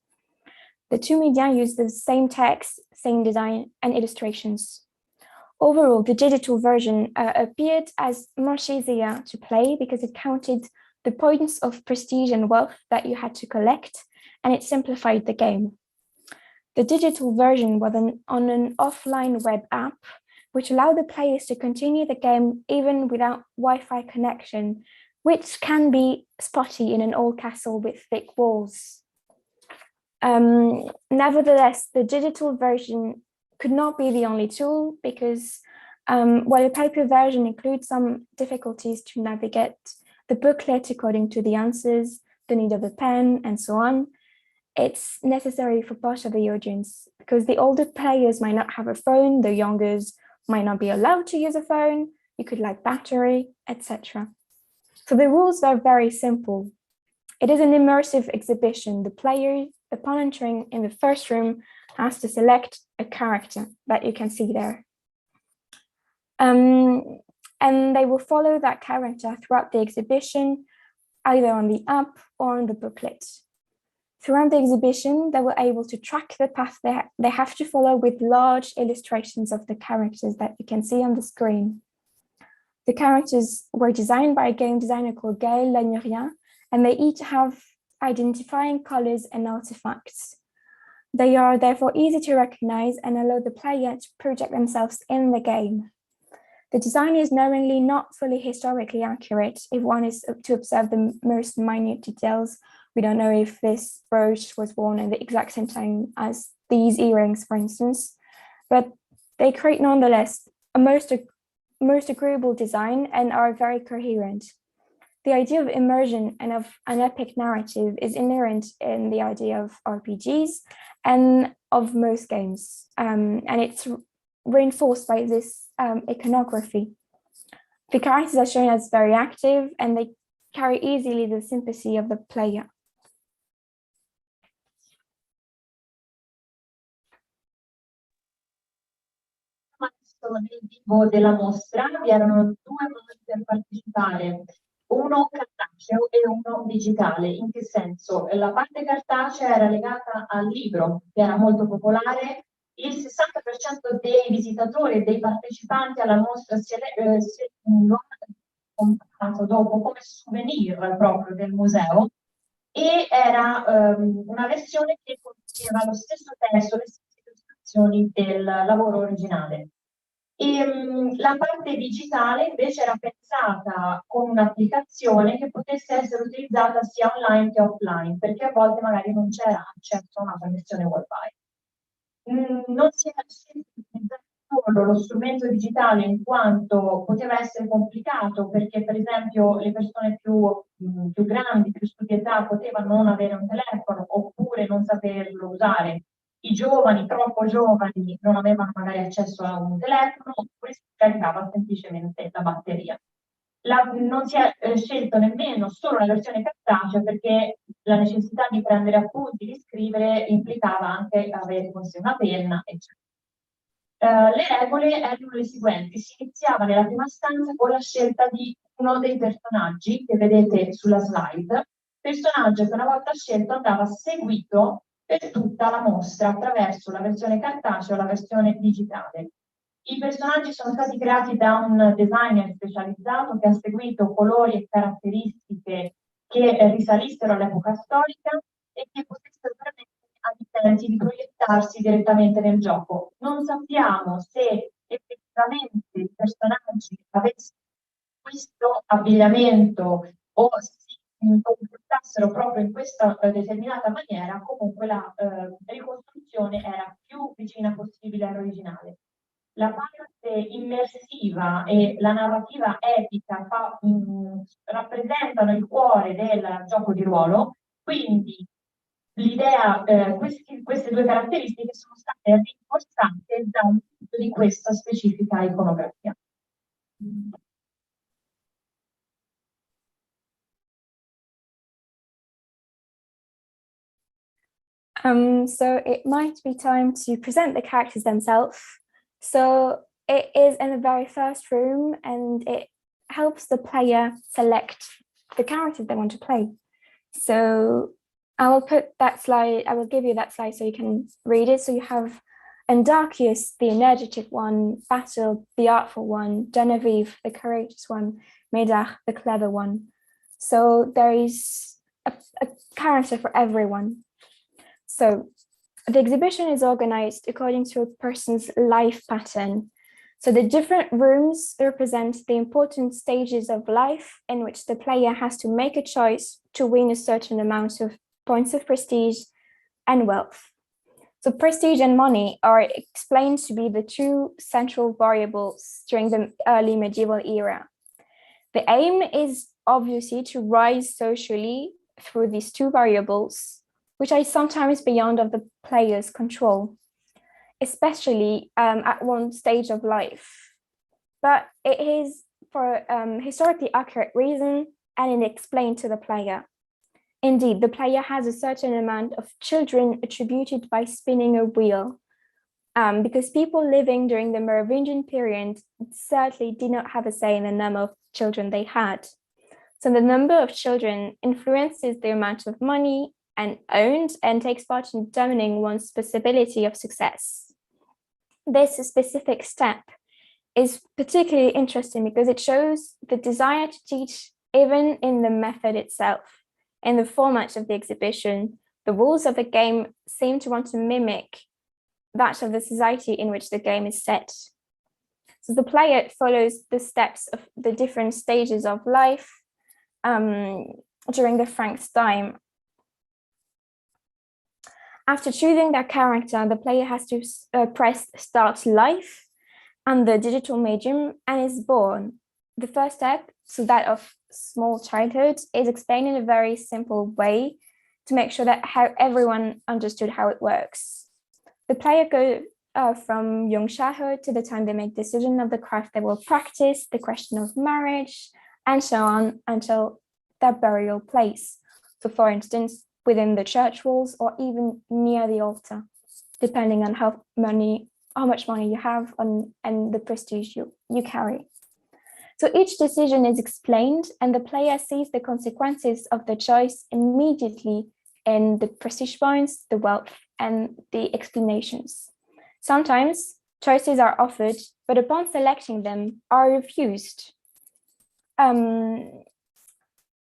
The two media use the same text, same design, and illustrations. Overall, the digital version appeared as much easier to play because it counted the points of prestige and wealth that you had to collect, and it simplified the game. The digital version was on an offline web app, which allowed the players to continue the game even without Wi-Fi connection, which can be spotty in an old castle with thick walls. Nevertheless, the digital version could not be the only tool because while the paper version includes some difficulties to navigate the booklet according to the answers, the need of a pen, and so on. It's necessary for part of the audience because the older players might not have a phone, the youngers might not be allowed to use a phone, you could lack battery, etc. So the rules are very simple. It is an immersive exhibition. The player, upon entering in the first room, has to select a character that you can see there. And they will follow that character throughout the exhibition, either on the app or on the booklet. Throughout the exhibition, they were able to track the path they have to follow with large illustrations of the characters that you can see on the screen. The characters were designed by a game designer called Gaël Lanurien, and they each have identifying colors and artifacts. They are therefore easy to recognize and allow the player to project themselves in the game. The design is knowingly not fully historically accurate if one is to observe the most minute details. We don't know if this brooch was worn at the exact same time as these earrings, for instance, but they create nonetheless a most agreeable design and are very coherent. The idea of immersion and of an epic narrative is inherent in the idea of RPGs and of most games, and it's reinforced by this iconography. The characters are shown as very active and they carry easily the sympathy of the player. Nel vivo della mostra vi erano due modi per partecipare, uno cartaceo e uno digitale. In che senso? La parte cartacea era legata al libro, che era molto popolare. Il 60% dei visitatori e dei partecipanti alla mostra lo hanno comprato dopo come souvenir proprio del museo, e era una versione che conteneva lo stesso testo, le stesse illustrazioni del lavoro originale. La parte digitale invece era pensata con un'applicazione che potesse essere utilizzata sia online che offline, perché a volte magari non c'era accesso a una connessione wifi. Non si è scelto di utilizzare solo lo strumento digitale in quanto poteva essere complicato, perché per esempio le persone più grandi, più su di età, potevano non avere un telefono oppure non saperlo usare. I giovani, troppo giovani, non avevano magari accesso a un telefono oppure si caricava semplicemente la batteria. Non si è scelto nemmeno solo la versione cartacea perché la necessità di prendere appunti, di scrivere, implicava anche avere con sé una penna, eccetera. Le regole erano le seguenti: si iniziava nella prima stanza con la scelta di uno dei personaggi che vedete sulla slide, personaggio che una volta scelto andava seguito per tutta la mostra attraverso la versione cartacea o la versione digitale. I personaggi sono stati creati da un designer specializzato che ha seguito colori e caratteristiche che risalissero all'epoca storica e che potessero permettere agli utenti di proiettarsi direttamente nel gioco. Non sappiamo se effettivamente i personaggi avessero questo abbigliamento o si comportassero proprio in questa determinata maniera. Comunque la ricostruzione era più vicina possibile all'originale. La parte immersiva e la narrativa epica rappresentano il cuore del gioco di ruolo, quindi l'idea, queste due caratteristiche sono state rinforzate dall'uso di questa specifica iconografia. So it might be time to present the characters themselves. So it is in the very first room and it helps the player select the characters they want to play. So I will put that slide, I will give you that slide so you can read it. So you have Andarchius, the energetic one, Basil, the artful one, Genevieve, the courageous one, Medach, the clever one. So there is a character for everyone. So the exhibition is organized according to a person's life pattern. So the different rooms represent the important stages of life in which the player has to make a choice to win a certain amount of points of prestige and wealth. So prestige and money are explained to be the two central variables during the early medieval era. The aim is obviously to rise socially through these two variables, which are sometimes beyond of the player's control, especially at one stage of life. But it is for historically accurate reason, and it explained to the player. Indeed, the player has a certain amount of children attributed by spinning a wheel, because people living during the Merovingian period certainly did not have a say in the number of children they had. So the number of children influences the amount of money and owned and takes part in determining one's possibility of success. This specific step is particularly interesting because it shows the desire to teach even in the method itself. In the format of the exhibition, the rules of the game seem to want to mimic that of the society in which the game is set. So the player follows the steps of the different stages of life during the Franks' time. After choosing their character, the player has to press Start Life and the digital medium and is born. The first step, so that of small childhood, is explained in a very simple way to make sure that everyone understood how it works. The player goes from young childhood to the time they make decision of the craft they will practice, the question of marriage, and so on until their burial place. So for instance, within the church walls or even near the altar, depending on how much money you have and the prestige you carry. So each decision is explained and the player sees the consequences of the choice immediately in the prestige points, the wealth, and the explanations. Sometimes choices are offered, but upon selecting them are refused.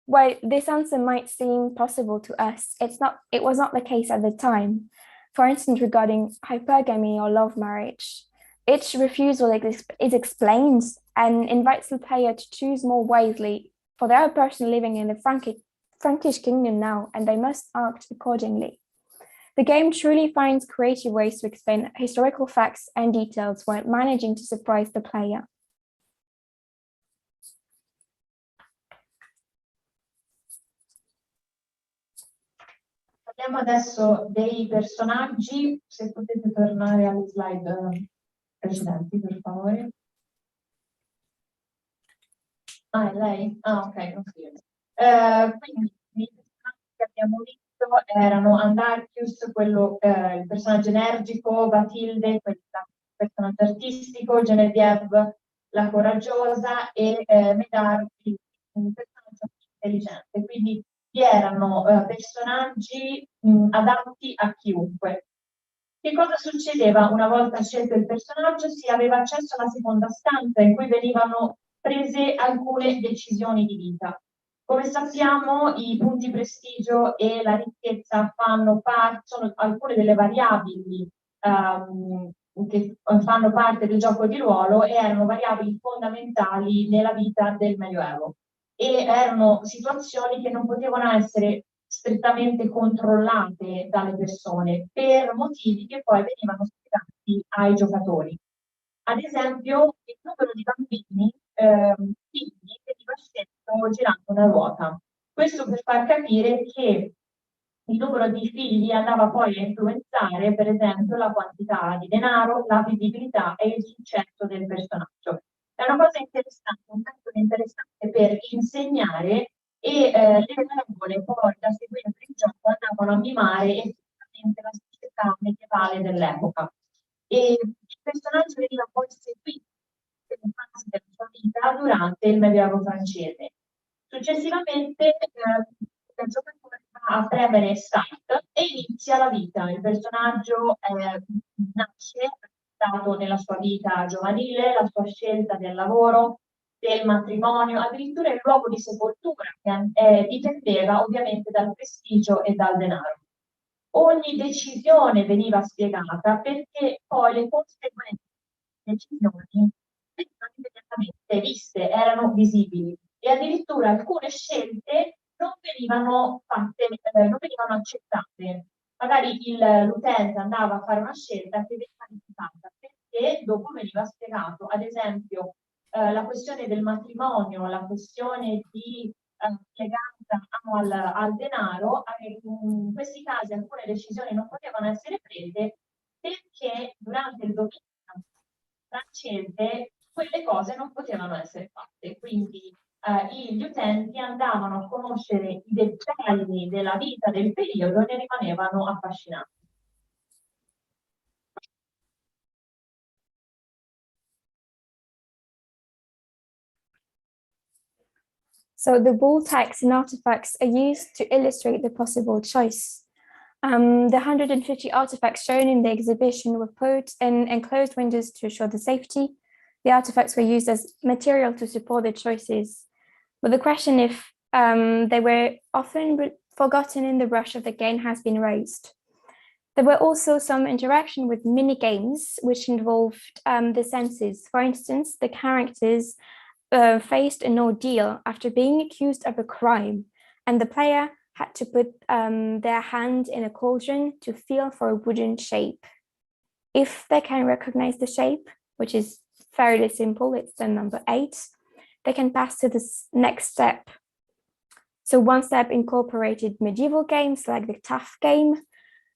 While this answer might seem possible to us, it was not the case at the time. For instance, regarding hypergamy or love marriage, each refusal is explained and invites the player to choose more wisely, for they are a person living in the Frankish kingdom now, and they must act accordingly. The game truly finds creative ways to explain historical facts and details while managing to surprise the player. Parliamo adesso dei personaggi, se potete tornare alle slide precedenti, per favore. Ah, è lei? Ah, ok, non si vede. Quindi i personaggi che abbiamo visto erano Andarchius, il personaggio energico, Batilde, il personaggio artistico, Geneviève, la coraggiosa, e Medard, il personaggio intelligente. Quindi erano personaggi adatti a chiunque. Che cosa succedeva una volta scelto il personaggio? Si aveva accesso alla seconda stanza in cui venivano prese alcune decisioni di vita. Come sappiamo, i punti prestigio e la ricchezza sono alcune delle variabili che fanno parte del gioco di ruolo e erano variabili fondamentali nella vita del Medioevo. E erano situazioni che non potevano essere strettamente controllate dalle persone per motivi che poi venivano spiegati ai giocatori. Ad esempio, il numero di bambini figli veniva scelto girando una ruota. Questo per far capire che il numero di figli andava poi a influenzare, per esempio, la quantità di denaro, la vivibilità e il successo del personaggio. È una cosa interessante, un metodo interessante per insegnare e le regole poi da seguire per il gioco andavano a mimare effettivamente la società medievale dell'epoca. E il personaggio veniva poi seguito nelle fasi della sua vita durante il Medioevo francese. Successivamente il giocatore va a premere Start e inizia la vita. Il personaggio nasce nella sua vita giovanile, la sua scelta del lavoro, del matrimonio, addirittura il luogo di sepoltura che dipendeva ovviamente dal prestigio e dal denaro. Ogni decisione veniva spiegata perché poi le conseguenze delle decisioni venivano immediatamente viste, erano visibili e addirittura alcune scelte non venivano fatte, non venivano accettate. Magari l'utente andava a fare una scelta che veniva rifiutata perché dopo veniva spiegato, ad esempio, la questione del matrimonio, la questione di legata al denaro, in questi casi alcune decisioni non potevano essere prese perché durante il dominio francese quelle cose non potevano essere fatte. Quindi gli utenti andavano a conoscere i dettagli della vita del periodo e ne rimanevano affascinati. So the bold text and artifacts are used to illustrate the possible choice. The 150 artifacts shown in the exhibition were put in enclosed windows to ensure the safety. The artifacts were used as material to support the choices. But the question if they were often forgotten in the rush of the game has been raised. There were also some interaction with mini games which involved the senses. For instance, the characters faced an ordeal after being accused of a crime, and the player had to put their hand in a cauldron to feel for a wooden shape. If they can recognize the shape, which is fairly simple, it's the number 8, they can pass to the next step. So one step incorporated medieval games like the tough game.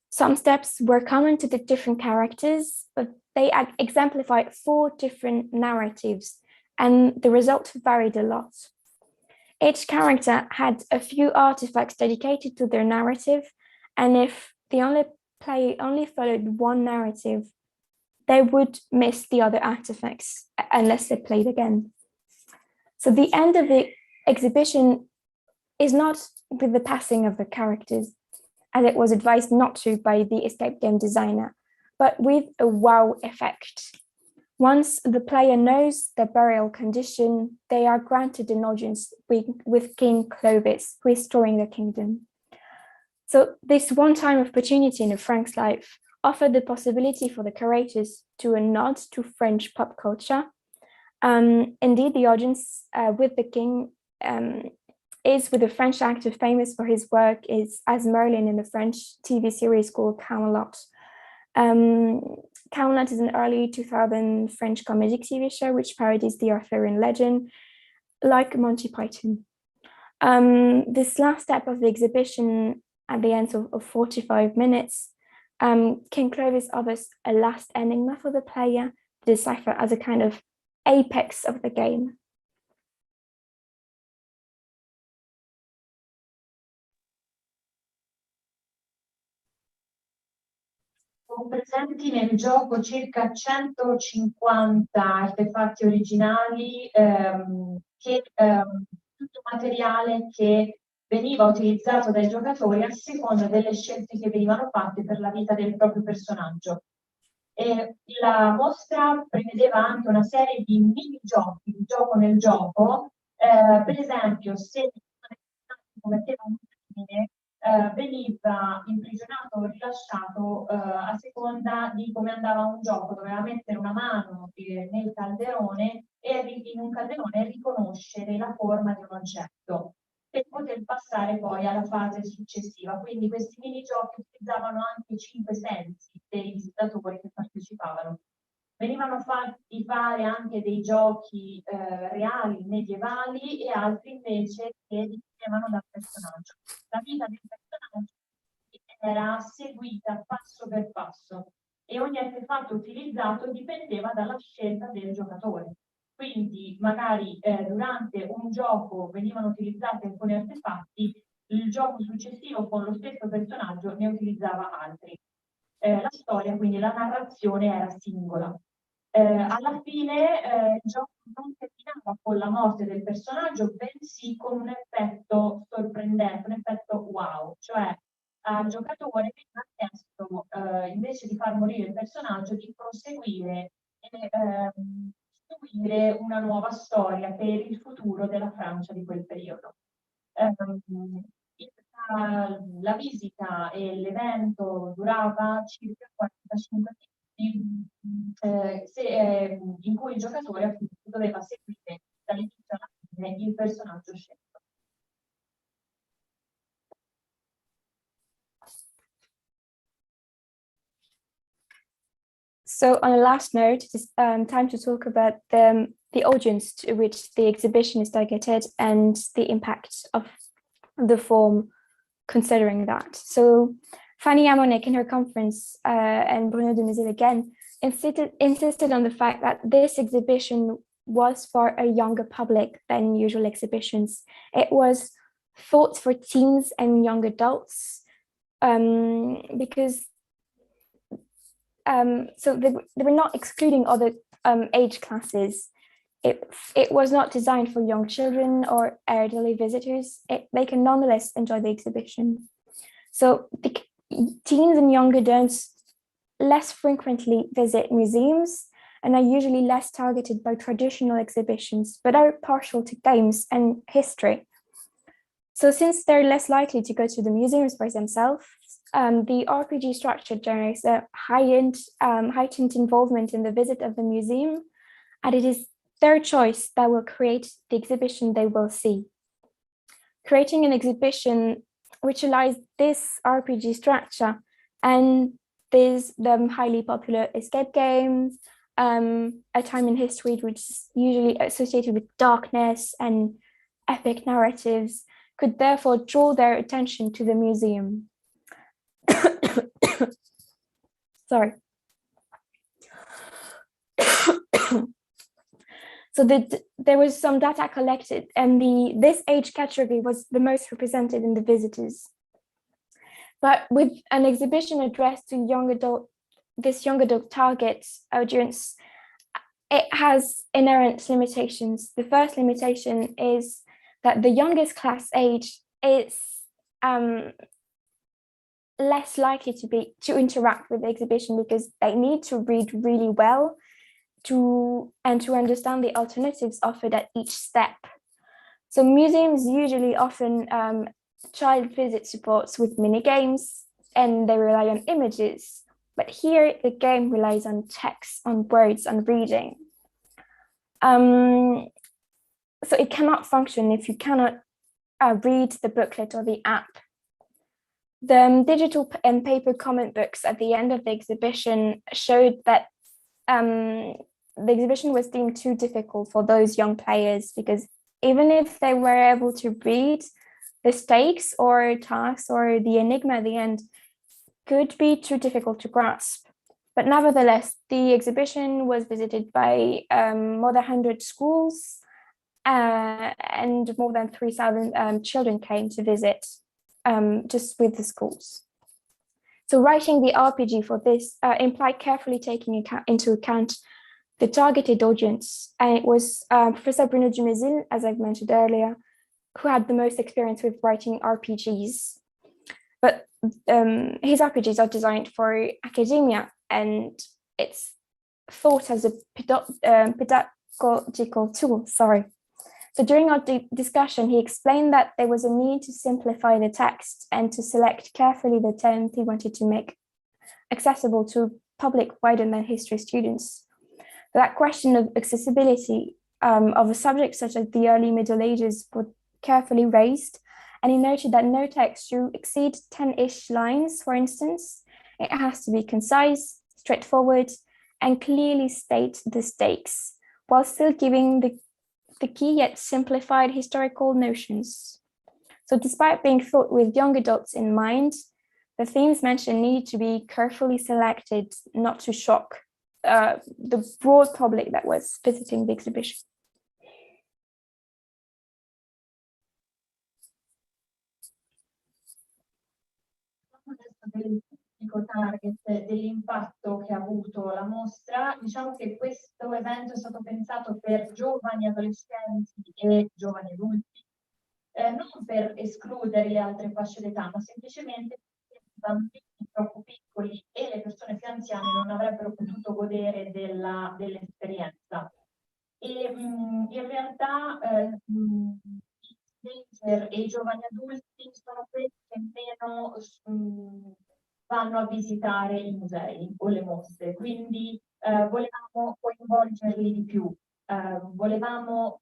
Some steps were common to the different characters, but they exemplified 4 different narratives, and the result varied a lot. Each character had a few artifacts dedicated to their narrative, and if the player only followed one narrative, they would miss the other artifacts unless they played again. So the end of the exhibition is not with the passing of the characters, as it was advised not to by the escape game designer, but with a wow effect. Once the player knows their burial condition, they are granted an audience with King Clovis, restoring the kingdom. So this one-time opportunity in a Frank's life offered the possibility for the curators to a nod to French pop culture. Indeed, the audience with the king is with a French actor famous for his work as Merlin in the French TV series called Camelot. Camelot is an early 2000 French comedic TV show which parodies the Arthurian legend, like Monty Python. This last step of the exhibition, at the end of 45 minutes, King Clovis offers a last enigma for the player to decipher as a kind of apex of the game. Sono presenti nel gioco circa 150 artefatti originali, tutto materiale che veniva utilizzato dai giocatori a seconda delle scelte che venivano fatte per la vita del proprio personaggio. E la mostra prevedeva anche una serie di mini giochi, di gioco nel gioco, per esempio se commetteva un crimine veniva imprigionato o rilasciato a seconda di come andava un gioco, doveva mettere una mano nel calderone e in un calderone riconoscere la forma di un oggetto per poter passare poi alla fase successiva. Quindi questi minigiochi utilizzavano anche i 5 sensi dei visitatori che partecipavano. Venivano fatti fare anche dei giochi reali, medievali, e altri invece che dipendevano dal personaggio. La vita del personaggio era seguita passo per passo e ogni artefatto utilizzato dipendeva dalla scelta del giocatore. Quindi magari durante un gioco venivano utilizzati alcuni artefatti, il gioco successivo con lo stesso personaggio ne utilizzava altri. La storia, quindi la narrazione, era singola. Alla fine il gioco non terminava con la morte del personaggio, bensì con un effetto sorprendente, un effetto wow, cioè al giocatore veniva chiesto, invece di far morire il personaggio, di proseguire e costruire una nuova storia per il futuro della Francia di quel periodo. La visita e l'evento durava circa 45 minuti, in cui il giocatore appunto doveva seguire dall'inizio alla fine il personaggio scelto. So on a last note, it's time to talk about the audience to which the exhibition is targeted and the impact of the form considering that. So Fanny Amonek in her conference and Bruno de Musil again insisted on the fact that this exhibition was for a younger public than usual exhibitions. It was thought for teens and young adults because so they were not excluding other age classes. It was not designed for young children or elderly visitors. They can nonetheless enjoy the exhibition. So the teens and young adults less frequently visit museums and are usually less targeted by traditional exhibitions, but are partial to games and history. So since they're less likely to go to the museums by themselves, the RPG structure generates a heightened involvement in the visit of the museum, and it is their choice that will create the exhibition they will see. Creating an exhibition which allows this RPG structure and these highly popular escape games, a time in history which is usually associated with darkness and epic narratives, could therefore draw their attention to the museum. Sorry. So there was some data collected, and this age category was the most represented in the visitors. But with an exhibition addressed to this young adult target audience, it has inherent limitations. The first limitation is that the youngest class age is less likely to interact with the exhibition because they need to read really well to understand the alternatives offered at each step. So museums usually often child visit supports with mini games, and they rely on images. But here the game relies on text, on words, on reading. So it cannot function if you cannot read the booklet or the app. The digital and paper comment books at the end of the exhibition showed that the exhibition was deemed too difficult for those young players because even if they were able to read, the stakes or tasks or the enigma at the end could be too difficult to grasp. But nevertheless, the exhibition was visited by more than 100 schools and more than 3,000 children came to visit just with the schools. So writing the RPG for this implied carefully taking into account the targeted audience. And it was Professor Bruno de Musil, as I've mentioned earlier, who had the most experience with writing RPGs. But his RPGs are designed for academia, and it's thought as a pedagogical tool, So during our discussion, he explained that there was a need to simplify the text and to select carefully the terms he wanted to make accessible to public wider than history students. That question of accessibility of a subject such as the early Middle Ages was carefully raised, and he noted that no text should exceed 10-ish lines, for instance. It has to be concise, straightforward, and clearly state the stakes, while still giving the key yet simplified historical notions. So despite being thought with young adults in mind, the themes mentioned need to be carefully selected not to shock the broad public that was visiting the exhibition. Target dell'impatto che ha avuto la mostra, diciamo che questo evento è stato pensato per giovani adolescenti e giovani adulti, non per escludere le altre fasce d'età, ma semplicemente perché i bambini troppo piccoli e le persone più anziane non avrebbero potuto godere dell'esperienza. E in realtà i teenager e i giovani adulti sono quelli che meno vanno a visitare i musei o le mostre, quindi volevamo coinvolgerli di più, volevamo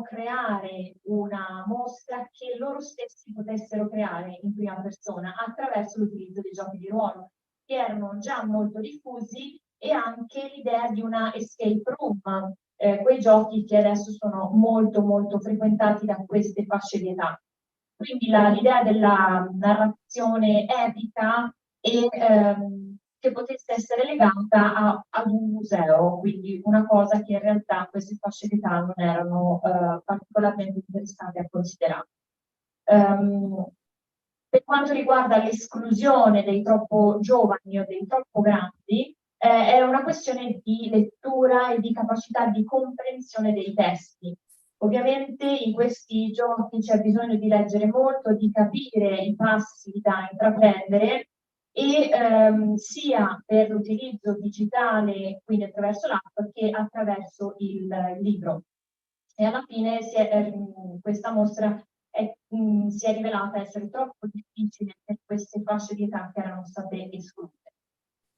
creare una mostra che loro stessi potessero creare in prima persona attraverso l'utilizzo dei giochi di ruolo, che erano già molto diffusi, e anche l'idea di una escape room, quei giochi che adesso sono molto molto frequentati da queste fasce di età. Quindi l'idea della narrazione epica e che potesse essere legata ad un museo, quindi una cosa che in realtà queste fasce di età non erano particolarmente interessate a considerare. Per quanto riguarda l'esclusione dei troppo giovani o dei troppo grandi, è una questione di lettura e di capacità di comprensione dei testi. Ovviamente in questi giochi c'è bisogno di leggere molto, di capire i passi da intraprendere e sia per l'utilizzo digitale, quindi attraverso l'app, che attraverso il libro. E alla fine questa mostra si è rivelata essere troppo difficile per queste fasce di età che erano state escluse.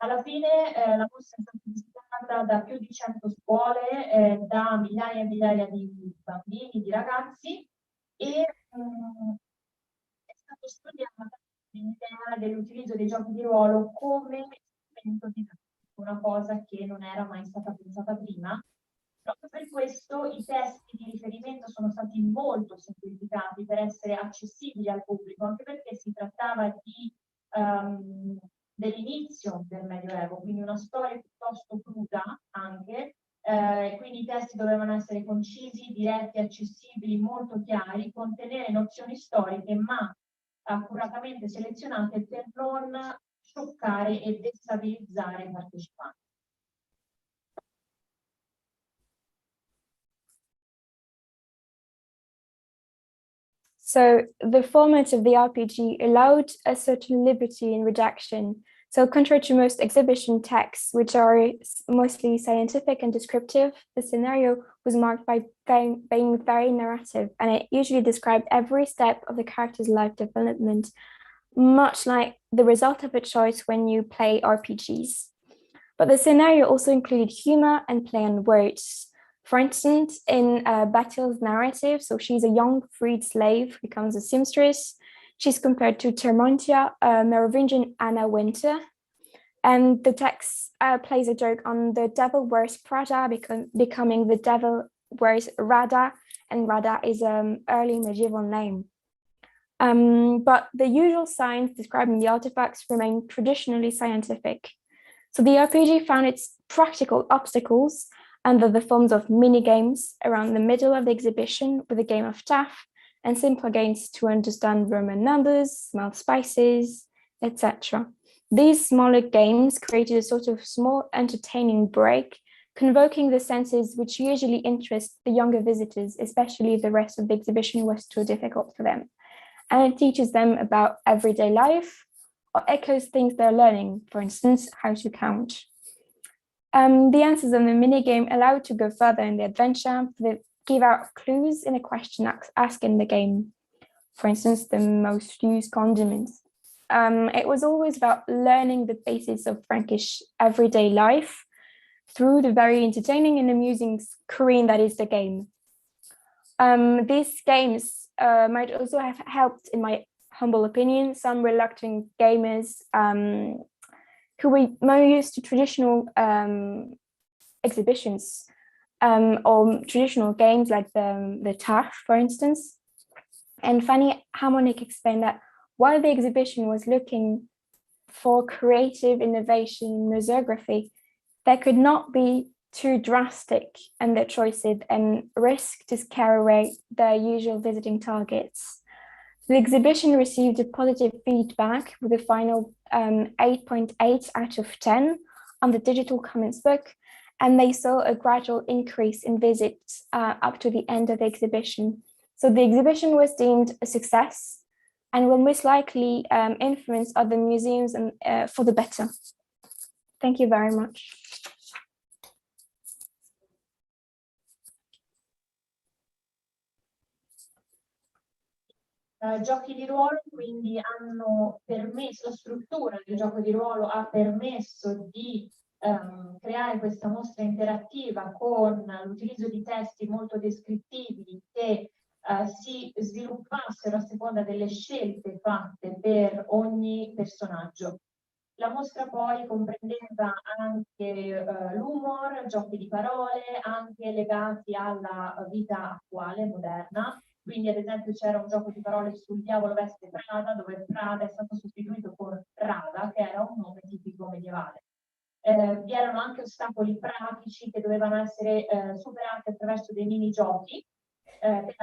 Alla fine la mostra è stata visitata da più di 100 scuole, da migliaia e migliaia di bambini, di ragazzi, e è stato studiata l'idea dell'utilizzo dei giochi di ruolo come strumento didattico, una cosa che non era mai stata pensata prima. Proprio per questo i testi di riferimento sono stati molto semplificati per essere accessibili al pubblico, anche perché si trattava dell'inizio del Medioevo, quindi una storia piuttosto cruda anche, quindi i testi dovevano essere concisi, diretti, accessibili, molto chiari, contenere nozioni storiche, ma accuratamente selezionate per non scioccare e destabilizzare i partecipanti. So the format of the RPG allowed a certain liberty in redaction. So contrary to most exhibition texts, which are mostly scientific and descriptive, the scenario was marked by being very narrative, and it usually described every step of the character's life development, much like the result of a choice when you play RPGs. But the scenario also included humor and play on words. For instance, in Batil's narrative, so she's a young freed slave who becomes a seamstress. She's compared to Termontia, a Merovingian Anna Winter. And the text plays a joke on the devil wears Prada becoming the devil wears Rada, and Rada is an early medieval name. But the usual signs describing the artifacts remain traditionally scientific. So the RPG found its practical obstacles under the forms of mini-games around the middle of the exhibition with a game of taff and simpler games to understand Roman numbers, smell spices, etc. These smaller games created a sort of small entertaining break, convoking the senses which usually interest the younger visitors, especially if the rest of the exhibition was too difficult for them. And it teaches them about everyday life or echoes things they're learning, for instance, how to count. The answers on the minigame allow to go further in the adventure. They give out clues in a question asked in the game. For instance, the most used condiments. It was always about learning the basics of Frankish everyday life through the very entertaining and amusing screen that is the game. These games might also have helped, in my humble opinion, some reluctant gamers who were more used to traditional exhibitions or traditional games like the TAF, for instance. And Fanny Harmonic explained that while the exhibition was looking for creative innovation in museography, they could not be too drastic in their choices and risk to scare away their usual visiting targets. The exhibition received a positive feedback with a final 8.8 out of 10 on the Digital Commons book, and they saw a gradual increase in visits up to the end of the exhibition. So the exhibition was deemed a success and will most likely influence other museums and, for the better. Thank you very much. Giochi di ruolo quindi hanno permesso, la struttura del gioco di ruolo ha permesso di creare questa mostra interattiva con l'utilizzo di testi molto descrittivi che si sviluppassero a seconda delle scelte fatte per ogni personaggio. La mostra poi comprendeva anche l'humor, giochi di parole, anche legati alla vita attuale, moderna. Quindi ad esempio c'era un gioco di parole sul diavolo veste Prada, dove Prada è stato sostituito con Rada, che era un nome tipico medievale. Vi erano anche ostacoli pratici che dovevano essere superati attraverso dei minigiochi per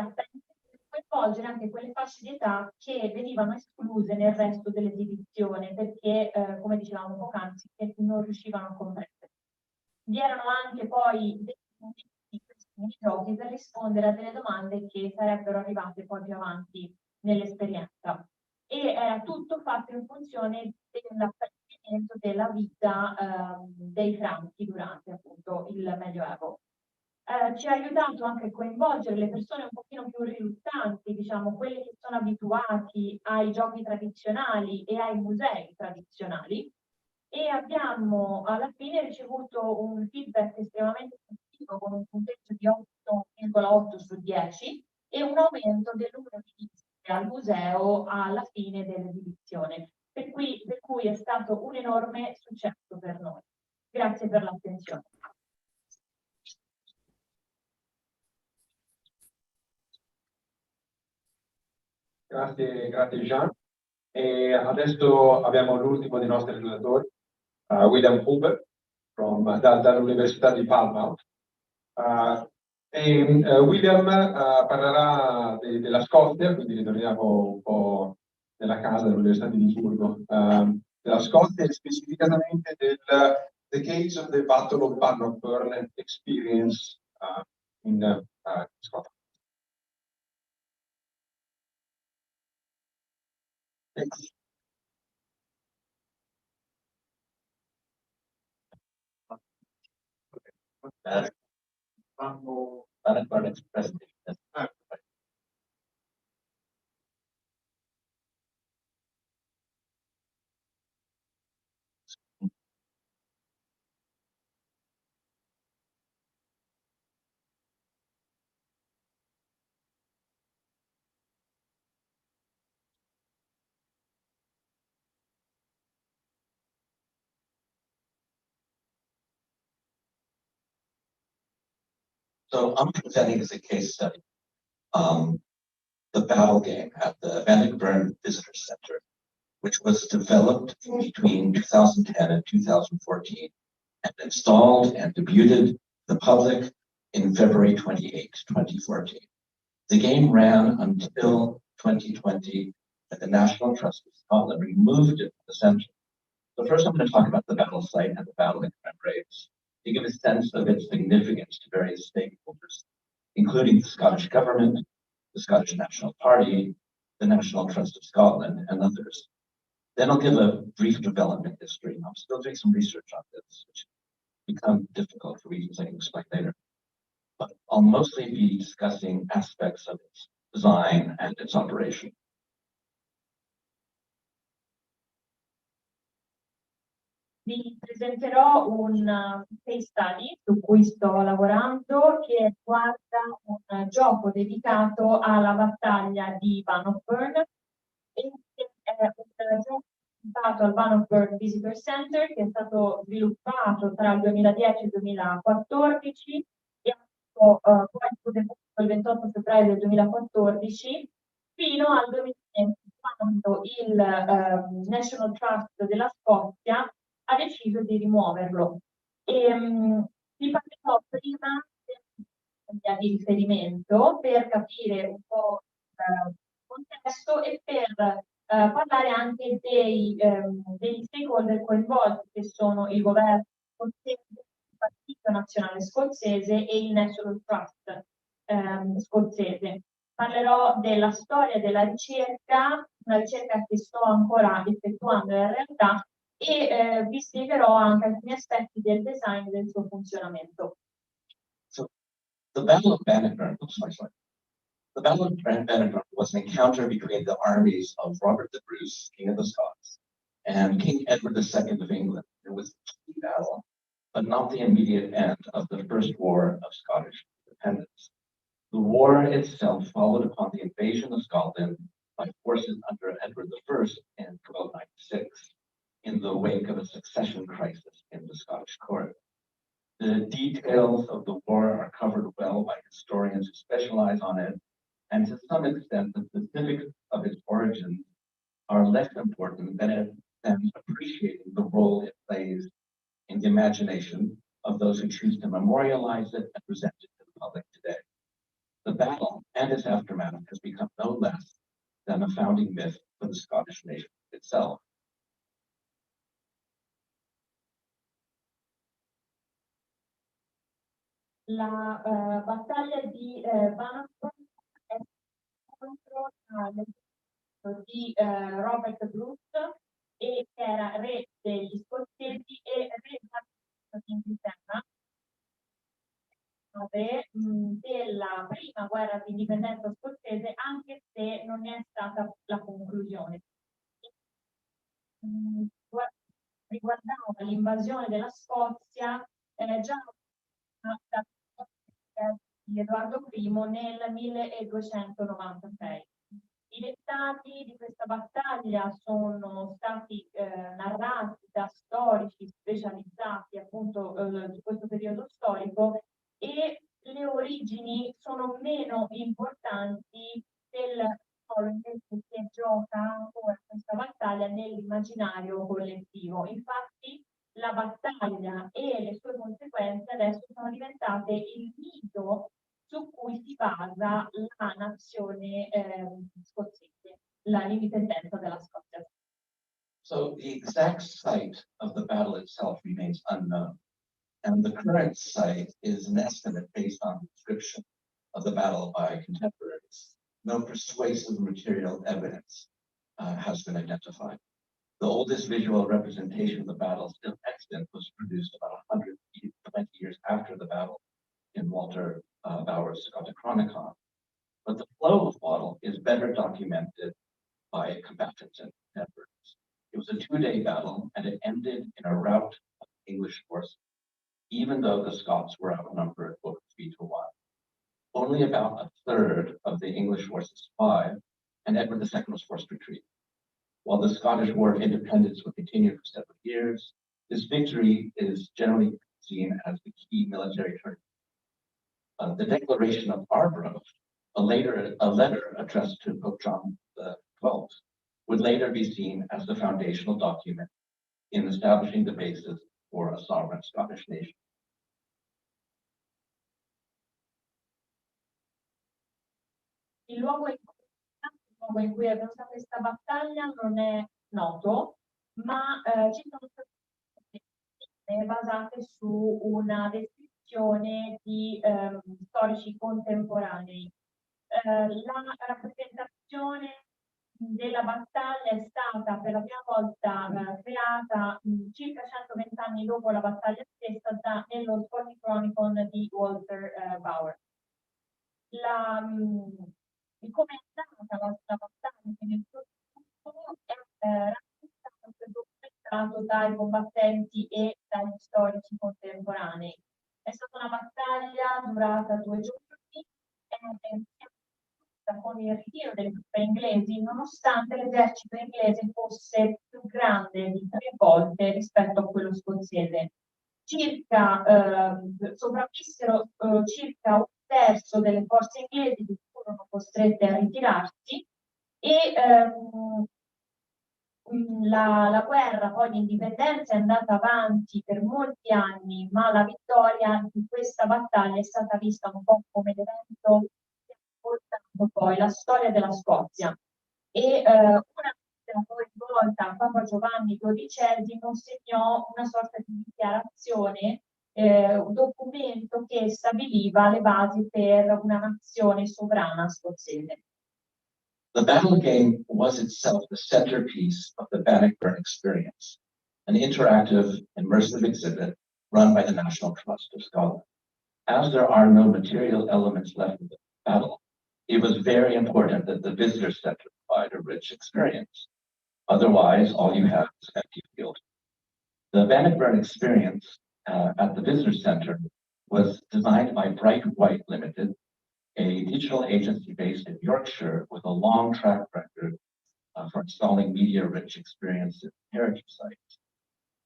coinvolgere anche quelle fasce di età che venivano escluse nel resto dell'esibizione perché, come dicevamo poc'anzi, non riuscivano a comprendere. Vi erano anche poi dei minigiochi per rispondere a delle domande che sarebbero arrivate poi più avanti nell'esperienza. E era tutto fatto in funzione dell'apprendimento della vita dei franchi durante appunto il Medioevo. Ci ha aiutato anche a coinvolgere le persone un pochino più riluttanti, diciamo, quelli che sono abituati ai giochi tradizionali e ai musei tradizionali, e abbiamo alla fine ricevuto un feedback estremamente positivo con un punteggio di 8,8 su 10 e un aumento del numero di visite al museo alla fine dell'esibizione, per cui è stato un enorme successo per noi. Grazie per l'attenzione. Grazie Jeanne. E adesso abbiamo l'ultimo dei nostri relatori, William Huber, dall'Università di Falmouth. William parlerà della Scozia, quindi ritorniamo un po' nella casa dell'Università di Edimburgh, della Scozia e specificatamente del The Case of the Battle of Bannockburn Experience in Scotland. Thanks. Bannockburn Express. So I'm presenting as a case study the battle game at the Bannockburn Visitor Center, which was developed between 2010 and 2014 and installed and debuted the public in February 28, 2014. The game ran until 2020 when the National Trust of Scotland removed it from the centre. So first I'm going to talk about the battle site and the battle it commemorates to give a sense of its significance to various stakeholders, including the Scottish Government, the Scottish National Party, the National Trust of Scotland, and others. Then I'll give a brief development history. I'm still doing some research on this, which become difficult for reasons I can explain later. But I'll mostly be discussing aspects of its design and its operation. Vi presenterò un case study su cui sto lavorando che riguarda un gioco dedicato alla battaglia di Bannockburn e che è un gioco dedicato al Bannockburn Visitor Center che è stato sviluppato tra il 2010 e il 2014 e ha avuto poi il suo debutto il 28 febbraio del 2014 fino al 2020 quando il National Trust della Scozia ha deciso di rimuoverlo. Vi parlerò prima di riferimento per capire un po' il contesto e per parlare anche degli stakeholder coinvolti che sono il governo scozzese, il Partito Nazionale Scozzese e il National Trust scozzese. Parlerò della storia della ricerca, una ricerca che sto ancora effettuando in realtà, e vi spiegherò anche alcuni aspetti del design e del suo funzionamento. So, the Battle of Bannockburn, The Battle of Bannockburn was an encounter between the armies of Robert the Bruce, King of the Scots, and King Edward II of England. It was a key battle, but not the immediate end of the First War of Scottish Independence. The war itself followed upon the invasion of Scotland by forces under Edward I in 1296. in the wake of a succession crisis in the Scottish court. The details of the war are covered well by historians who specialize on it, and to some extent, the specifics of its origins are less important than appreciating the role it plays in the imagination of those who choose to memorialize it and present it to the public today. The battle and its aftermath has become no less than a founding myth for the Scottish nation itself. La battaglia di Bannockburn è contro l'esercito di Robert Bruce, e che era re degli scozzesi e re d'Inghilterra della prima guerra di indipendenza scozzese, anche se non è stata la conclusione. Riguardava l'invasione della Scozia già di Edoardo I nel 1296. I dettagli di questa battaglia sono stati narrati da storici specializzati appunto di questo periodo storico, e le origini sono meno importanti del ruolo invece che gioca ancora questa battaglia nell'immaginario collettivo. Infatti la battaglia e le sue conseguenze adesso sono diventate il mito su cui si basa la nazione scozzese, l'indipendenza della Scozia. So the exact site of the battle itself remains unknown, and the current site is an estimate based on description of the battle by contemporaries. No persuasive material evidence has been identified. The oldest visual representation of the battle still extant was produced about 120 years after the battle in Walter Bauer's Scotichronicon. But the flow of battle is better documented by combatants and contemporaries. It was a 2-day battle, and it ended in a rout of English forces, even though the Scots were outnumbered over 3-1. Only about a third of the English forces survived, and Edward II was forced to retreat. While the Scottish War of Independence would continue for several years, this victory is generally seen as the key military turning point. The Declaration of Arbroath, a letter addressed to Pope John XII, would later be seen as the foundational document in establishing the basis for a sovereign Scottish nation. Il luogo in cui è avvenuta questa battaglia non è noto, ma ci sono state basate su una descrizione di storici contemporanei. La rappresentazione della battaglia è stata per la prima volta creata circa 120 anni dopo la battaglia stessa nello Scotichronicon di Walter Bauer. Come è andata la battaglia nel suo tempo è raccontato e documentato dai combattenti e dagli storici contemporanei. È stata una battaglia durata 2 giorni con il ritiro delle truppe inglesi, nonostante l'esercito inglese fosse più grande di 3 volte rispetto a quello scozzese. Sopravvissero circa un terzo delle forze inglesi che furono costrette a ritirarsi, e la guerra poi di indipendenza è andata avanti per molti anni, ma la vittoria di questa battaglia è stata vista un po' come l'evento che ha portato poi la storia della Scozia. E una volta Papa Giovanni XII consegnò una sorta di dichiarazione, un documento che stabiliva le basi per una nazione sovrana scozzese. The battle game was itself the centerpiece of the Bannockburn experience, an interactive, immersive exhibit run by the National Trust of Scotland. As there are no material elements left of the battle, it was very important that the visitor center provide a rich experience. Otherwise, all you have is empty field. The Bannockburn experience at the visitor center was designed by Bright White Limited, a digital agency based in Yorkshire with a long track record for installing media-rich experiences in heritage sites.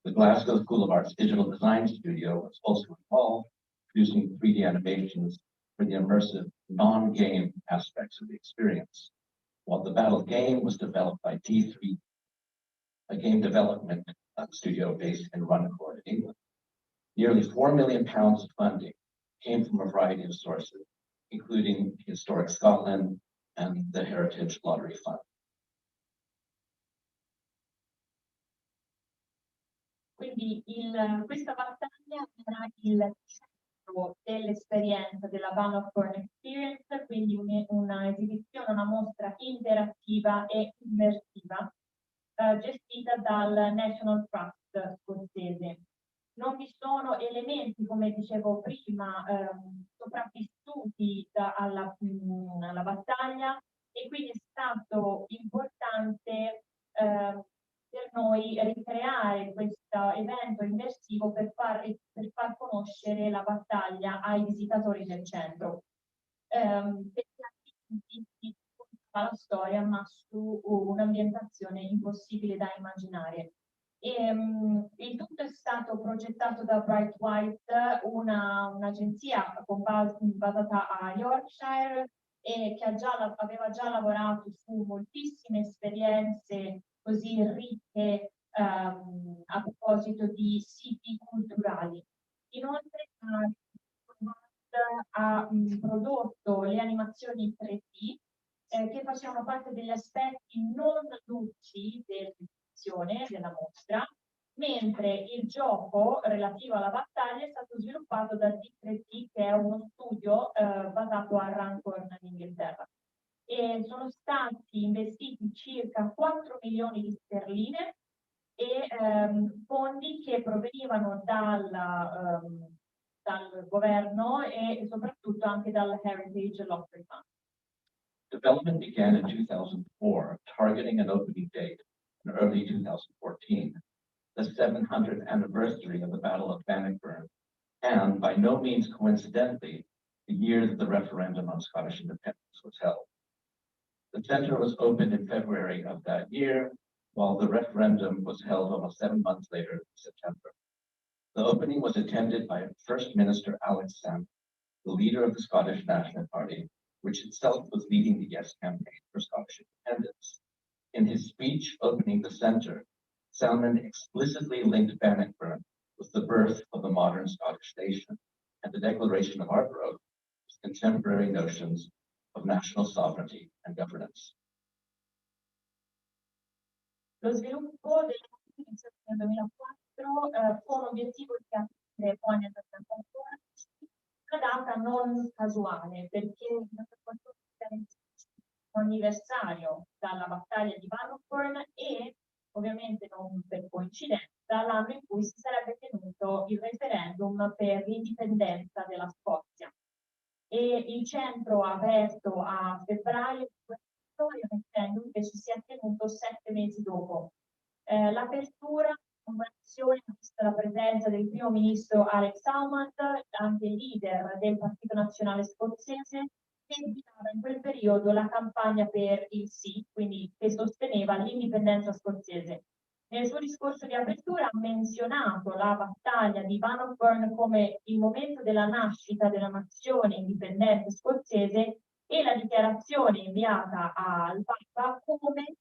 The Glasgow School of Art's digital design studio was also involved, producing 3D animations for the immersive non-game aspects of the experience, while the battle game was developed by D3, a game development studio based in Runcorn, England. Nearly £4 million of funding came from a variety of sources, including Historic Scotland and the Heritage Lottery Fund. Quindi questa battaglia era il centro dell'esperienza della Runcorn Experience, quindi una esibizione, una mostra interattiva e immersiva gestita dal National Trust scozzese. Non vi sono elementi, come dicevo prima, sopravvissuti alla battaglia, e quindi è stato importante per noi ricreare questo evento immersivo per far conoscere la battaglia ai visitatori del centro. Perché la storia, ma su un'ambientazione impossibile da immaginare. Il tutto è stato progettato da Bright White, un'agenzia basata a Yorkshire e che aveva già lavorato su moltissime esperienze così ricche a proposito di siti culturali. Inoltre ha prodotto le animazioni 3D che facevano parte degli aspetti non luci dell'esibizione della mostra, mentre il gioco relativo alla battaglia è stato sviluppato da D3D, che è uno studio basato a Runcorn in Inghilterra. E sono stati investiti circa 4 milioni di sterline e fondi che provenivano dal governo e soprattutto anche dal Heritage Lottery Fund. Development began in 2004, targeting an opening date in early 2014, the 700th anniversary of the Battle of Bannockburn, and by no means coincidentally, the year that the referendum on Scottish independence was held. The centre was opened in February of that year, while the referendum was held almost 7 months later in September. The opening was attended by First Minister Alex Salmond, the leader of the Scottish National Party, which itself was leading the Yes campaign for Scottish independence. In his speech opening the centre, Salmond explicitly linked Bannockburn with the birth of the modern Scottish nation and the declaration of our growth with contemporary notions of national sovereignty and governance. Lo sviluppo delle competizioni nel 2004 con l'obiettivo di capire poi nel 2014 una data non casuale, perché il 2014 è un anniversario dalla battaglia di Bannockburn e ovviamente non per coincidenza l'anno in cui si sarebbe tenuto il referendum per l'indipendenza della Scozia. E il centro ha aperto a febbraio, il referendum invece si è tenuto 7 mesi dopo. L'apertura convenzione vista la presenza del primo ministro Alex Salmond, anche leader del Partito Nazionale Scozzese, che guidava in quel periodo la campagna per il sì, quindi che sosteneva l'indipendenza scozzese. Nel suo discorso di apertura ha menzionato la battaglia di Bannockburn come il momento della nascita della nazione indipendente scozzese e la dichiarazione inviata al Papa come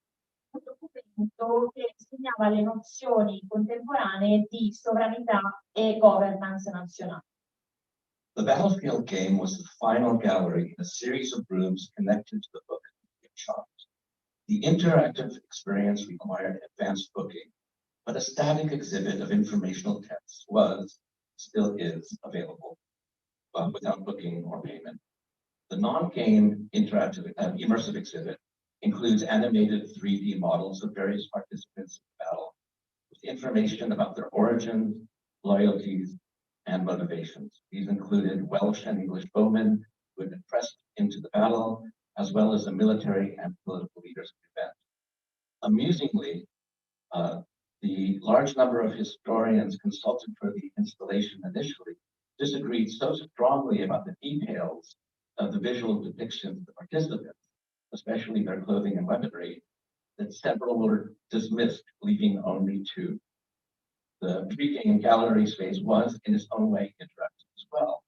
un documento che segnava le nozioni contemporanee di sovranità e governance nazionale. The battlefield game was the final gallery in a series of rooms connected to the book shop. The interactive experience required advanced booking, but a static exhibit of informational text was, still is, available, but without booking or payment. The non-game interactive immersive exhibit includes animated 3D models of various participants in battle, with information about their origins, loyalties, and motivations. These included Welsh and English bowmen who had been pressed into the battle, as well as the military and political leaders of the event. Amusingly, the large number of historians consulted for the installation initially disagreed so strongly about the details of the visual depictions of the participants, especially their clothing and weaponry, that several were dismissed, leaving only 2. The pre-game gallery space was, in its own way, interactive as well.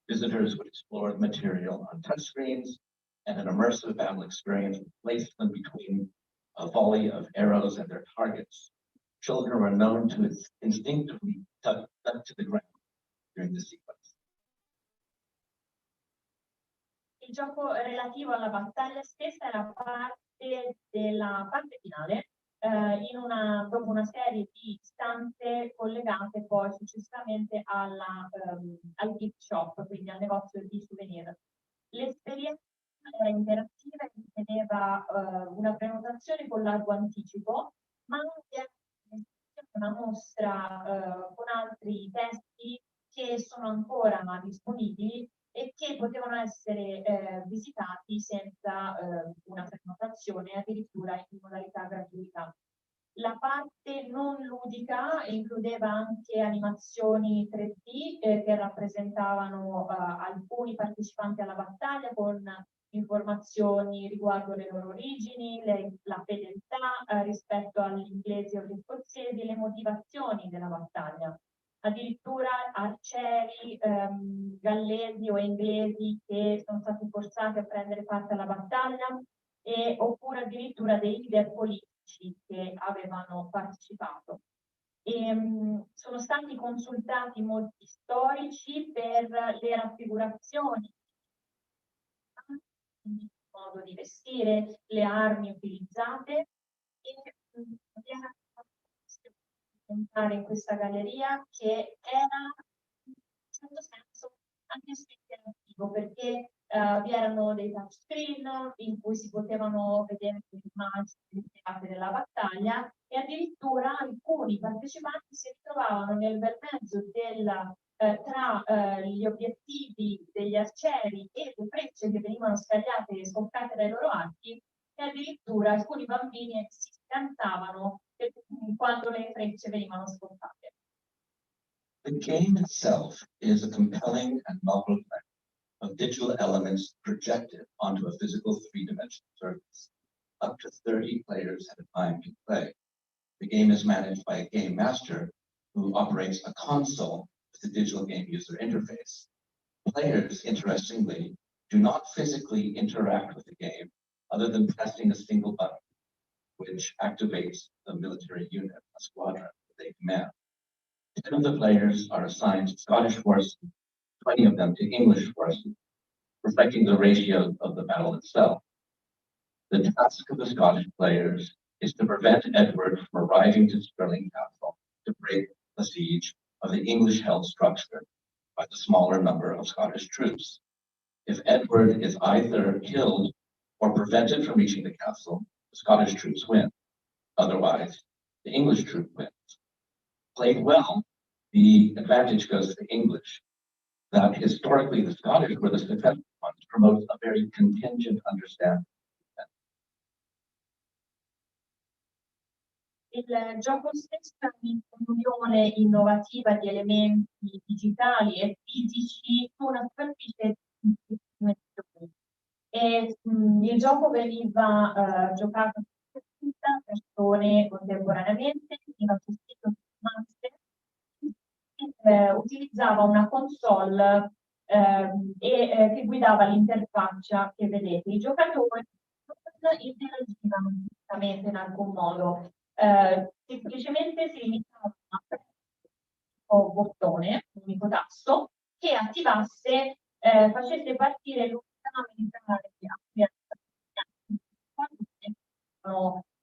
Visitors would explore the material on touchscreens, and an immersive battle experience would place them between a volley of arrows and their targets. Children were known to instinctively duck to the ground during the sequence. Il gioco relativo alla battaglia stessa era parte della parte finale, dopo una serie di stanze collegate poi successivamente al gift shop, quindi al negozio di souvenir. L'esperienza era interattiva e richiedeva una prenotazione con largo anticipo, ma anche una mostra con altri testi che sono ancora disponibili e che potevano essere visitati senza una prenotazione, addirittura in modalità gratuita. La parte non ludica includeva anche animazioni 3D che rappresentavano alcuni partecipanti alla battaglia con informazioni riguardo le loro origini, la fedeltà rispetto agli inglesi o agli scozzesi, le motivazioni della battaglia. Addirittura arcieri gallesi o inglesi che sono stati forzati a prendere parte alla battaglia, oppure addirittura dei leader politici che avevano partecipato. Sono stati consultati molti storici per le raffigurazioni, il modo di vestire, le armi utilizzate, e in questa galleria che era in un certo senso anche interattivo, perché vi erano dei touchscreen in cui si potevano vedere le immagini della battaglia, e addirittura alcuni partecipanti si ritrovavano nel bel mezzo tra gli obiettivi degli arcieri e le frecce che venivano scagliate e scoccate dai loro archi, e addirittura alcuni bambini si scantavano quando le frecce venivano scoccate. The game itself is a compelling and novel blend of digital elements projected onto a physical 3-dimensional surface. Up to 30 players at a time can play. The game is managed by a game master who operates a console with a digital game user interface. Players, interestingly, do not physically interact with the game other than pressing a single button, which activates the military unit, a squadron that they command. 10 of the players are assigned to Scottish forces, 20 of them to English forces, reflecting the ratio of the battle itself. The task of the Scottish players is to prevent Edward from arriving to Stirling Castle to break the siege of the English-held structure by the smaller number of Scottish troops. If Edward is either killed or prevented from reaching the castle, the Scottish troops win. Otherwise, the English troop wins. Played well, the advantage goes to the English. That historically the Scottish were the successful ones promotes a very contingent understanding. Il gioco stesso è un'unione innovativa di elementi digitali e fisici su una superficie di dimensioni. Il gioco veniva giocato da 30 persone contemporaneamente, veniva gestito da master, utilizzava una console che guidava l'interfaccia che vedete. I giocatori non interagivano direttamente in alcun modo. Semplicemente si limitava a un bottone, un unico tasto, che attivasse, facesse partire l'unità militare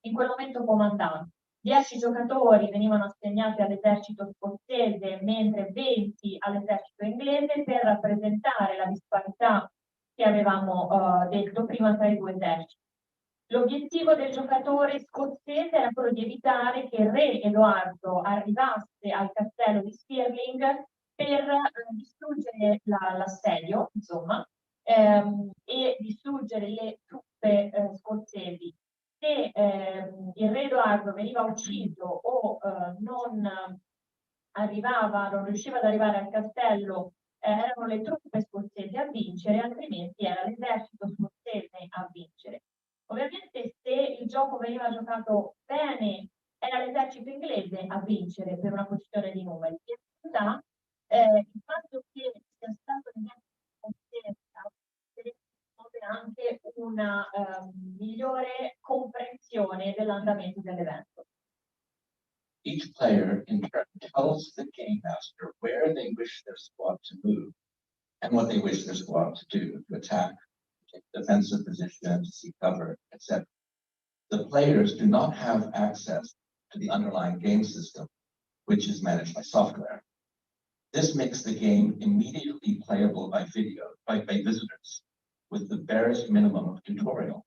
in quel momento comandante. 10 giocatori venivano assegnati all'esercito scozzese, mentre 20 all'esercito inglese, per rappresentare la disparità che avevamo detto prima tra i due eserciti. L'obiettivo del giocatore scozzese era quello di evitare che il re Edoardo arrivasse al castello di Stirling per distruggere l'assedio, insomma, e distruggere le truppe scozzesi. Se il re Edoardo veniva ucciso o non riusciva ad arrivare al castello, erano le truppe scozzesi a vincere, altrimenti era l'esercito scozzese a vincere. Ovviamente se il gioco veniva giocato bene, era l'esercito inglese a vincere per una questione di numeri. In realtà il fatto che sia stato anche una migliore comprensione dell'andamento dell'evento. Each player in turn tells the game master where they wish their squad to move and what they wish their squad to do, to attack, take defensive position, to seek cover, etc. The players do not have access to the underlying game system, which is managed by software. This makes the game immediately playable by visitors with the barest minimum of tutorial.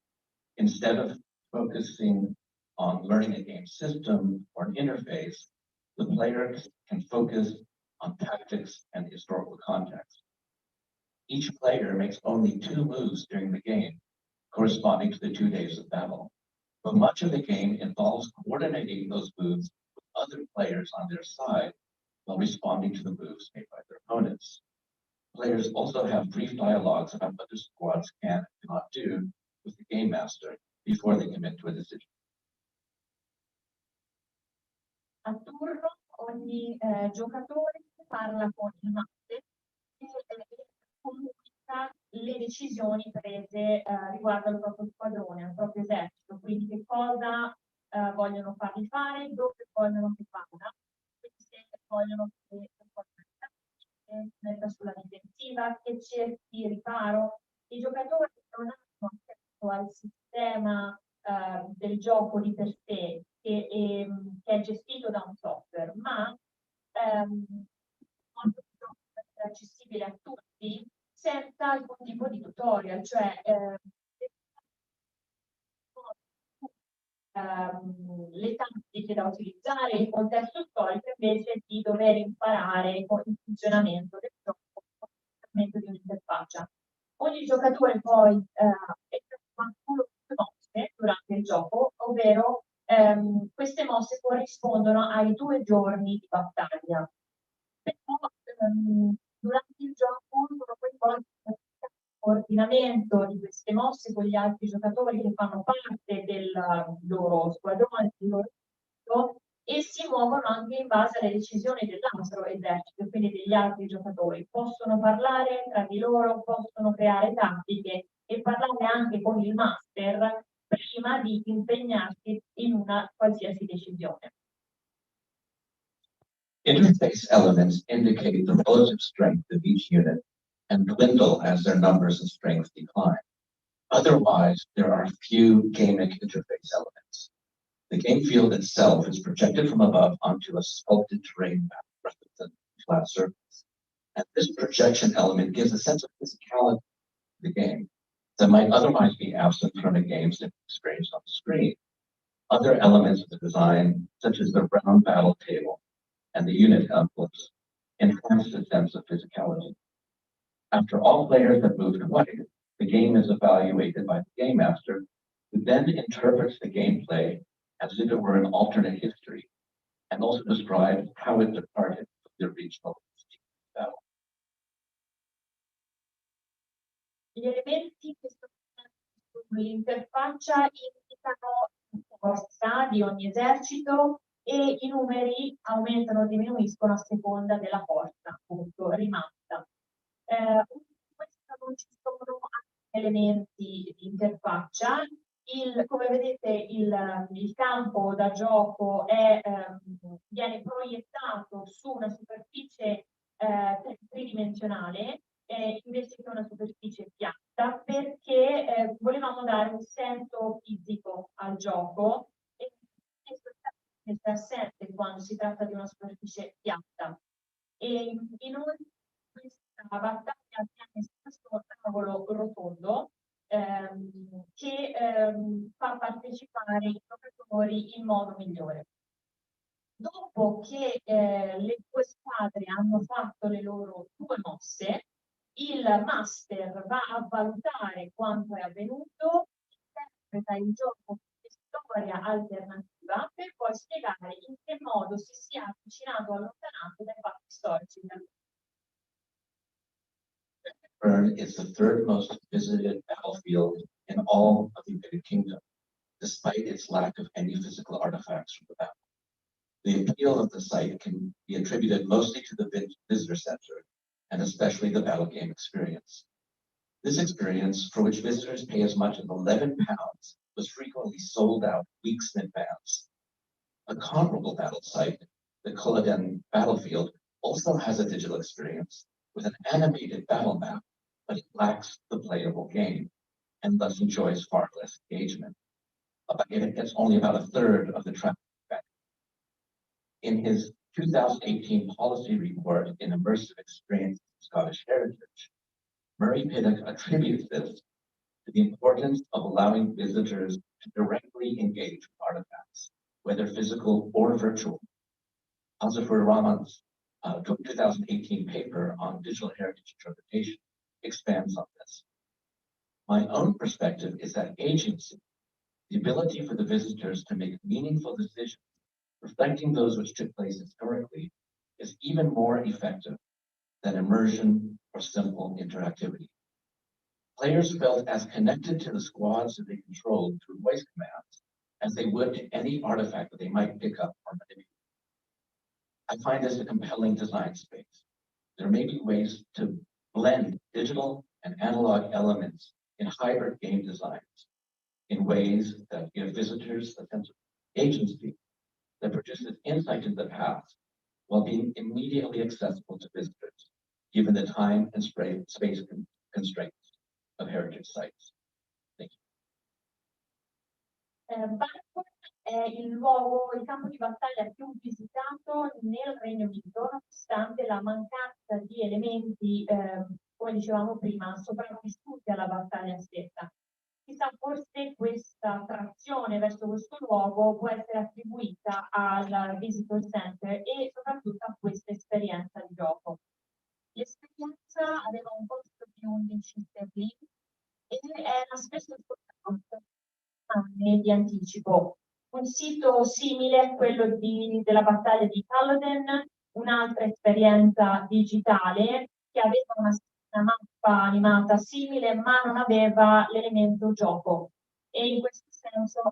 Instead of focusing on learning a game system or an interface, the player can focus on tactics and historical context. Each player makes only 2 moves during the game, corresponding to the 2 days of battle. But much of the game involves coordinating those moves with other players on their side while responding to the moves made by their opponents. Players also have brief dialogues about what their squads can and cannot do with the game master before they commit to a decision. A turno ogni giocatore parla con il master e comunica le decisioni prese riguardo al proprio squadrone, al proprio esercito, quindi che cosa vogliono fargli fare, dove vogliono che vada, quindi se vogliono che si metta sulla difensiva, che cerchi riparo. I giocatori non hanno accesso al sistema del gioco di per sé, che è gestito da un software, ma è accessibile a tutti senza alcun tipo di tutorial, cioè le tattiche da utilizzare, il contesto storico, invece di dover imparare il funzionamento del gioco, il funzionamento di un'interfaccia. Ogni giocatore poi effettua mosse durante il gioco, ovvero queste mosse corrispondono ai 2 giorni di battaglia. Però durante il gioco sono coinvolti nel coordinamento di queste mosse con gli altri giocatori che fanno parte del loro squadrone, del loro esercito, e si muovono anche in base alle decisioni dell'altro esercito, quindi degli altri giocatori. Possono parlare tra di loro, possono creare tattiche e parlare anche con il master prima di impegnarsi in una qualsiasi decisione. Interface elements indicate the relative strength of each unit and dwindle as their numbers and strength decline. Otherwise, there are few gamic interface elements. The game field itself is projected from above onto a sculpted terrain map rather than a flat surface. And this projection element gives a sense of physicality to the game that might otherwise be absent from a game's experience on the screen. Other elements of the design, such as the round battle table and the unit emblems, enhance the sense of physicality. After all players have moved away, the game is evaluated by the game master, who then interprets the gameplay as if it were an alternate history, and also describes how it departed from the original battle. Gli elementi che sono sull'interfaccia indicano la forza di ogni esercito e i numeri aumentano o diminuiscono a seconda della forza appunto rimasta. Questo non ci sono elementi di interfaccia. Come vedete il campo da gioco viene proiettato su una superficie tridimensionale invece che una superficie piatta, perché volevamo dare un senso fisico al gioco e questo è assente quando si tratta di una superficie piatta. E inoltre questa battaglia viene questo tavolo rotondo che fa partecipare i giocatori in modo migliore. Dopo che le 2 squadre hanno fatto le loro 2 mosse, il master va a valutare quanto è avvenuto, interpreta il gioco come storia alternativa per poi spiegare in che modo si sia avvicinato o allontanato dai fatti storici. Edimburgh is the 3rd most visited battlefield in all of the United Kingdom, despite its lack of any physical artifacts from the battle. The appeal of the site can be attributed mostly to the visitor center, and especially the battle game experience. This experience, for which visitors pay as much as £11, was frequently sold out weeks in advance. A comparable battle site, the Culloden battlefield, also has a digital experience with an animated battle map, but it lacks the playable game and thus enjoys far less engagement. It gets only about a third of the traffic effect. In his 2018 policy report in Immersive Experience of Scottish Heritage, Murray Pinnock attributes this to the importance of allowing visitors to directly engage with artifacts, whether physical or virtual. Azafur Rahman's 2018 paper on digital heritage interpretation expands on this. My own perspective is that agency, the ability for the visitors to make meaningful decisions reflecting those which took place historically, is even more effective than immersion or simple interactivity. Players felt as connected to the squads that they controlled through voice commands as they would to any artifact that they might pick up or manipulate. I find this a compelling design space. There may be ways to blend digital and analog elements in hybrid game designs in ways that give visitors a sense of agency that produces insight into the past while being immediately accessible to visitors, given the time and space constraints of heritage sites. Thank you. Falmouth è il campo di battaglia più visitato nel Regno Unito, nonostante la mancanza di elementi, come dicevamo prima, sopravvissuti alla battaglia stessa. Chissà, forse questa attrazione verso questo luogo può essere attribuita al Visitor Center e soprattutto a questa esperienza di gioco. L'esperienza aveva un costo di 11 sterline e era spesso scontato anni di anticipo. Un sito simile a quello della battaglia di Culloden, un'altra esperienza digitale che aveva una mappa animata simile ma non aveva l'elemento gioco e in questo senso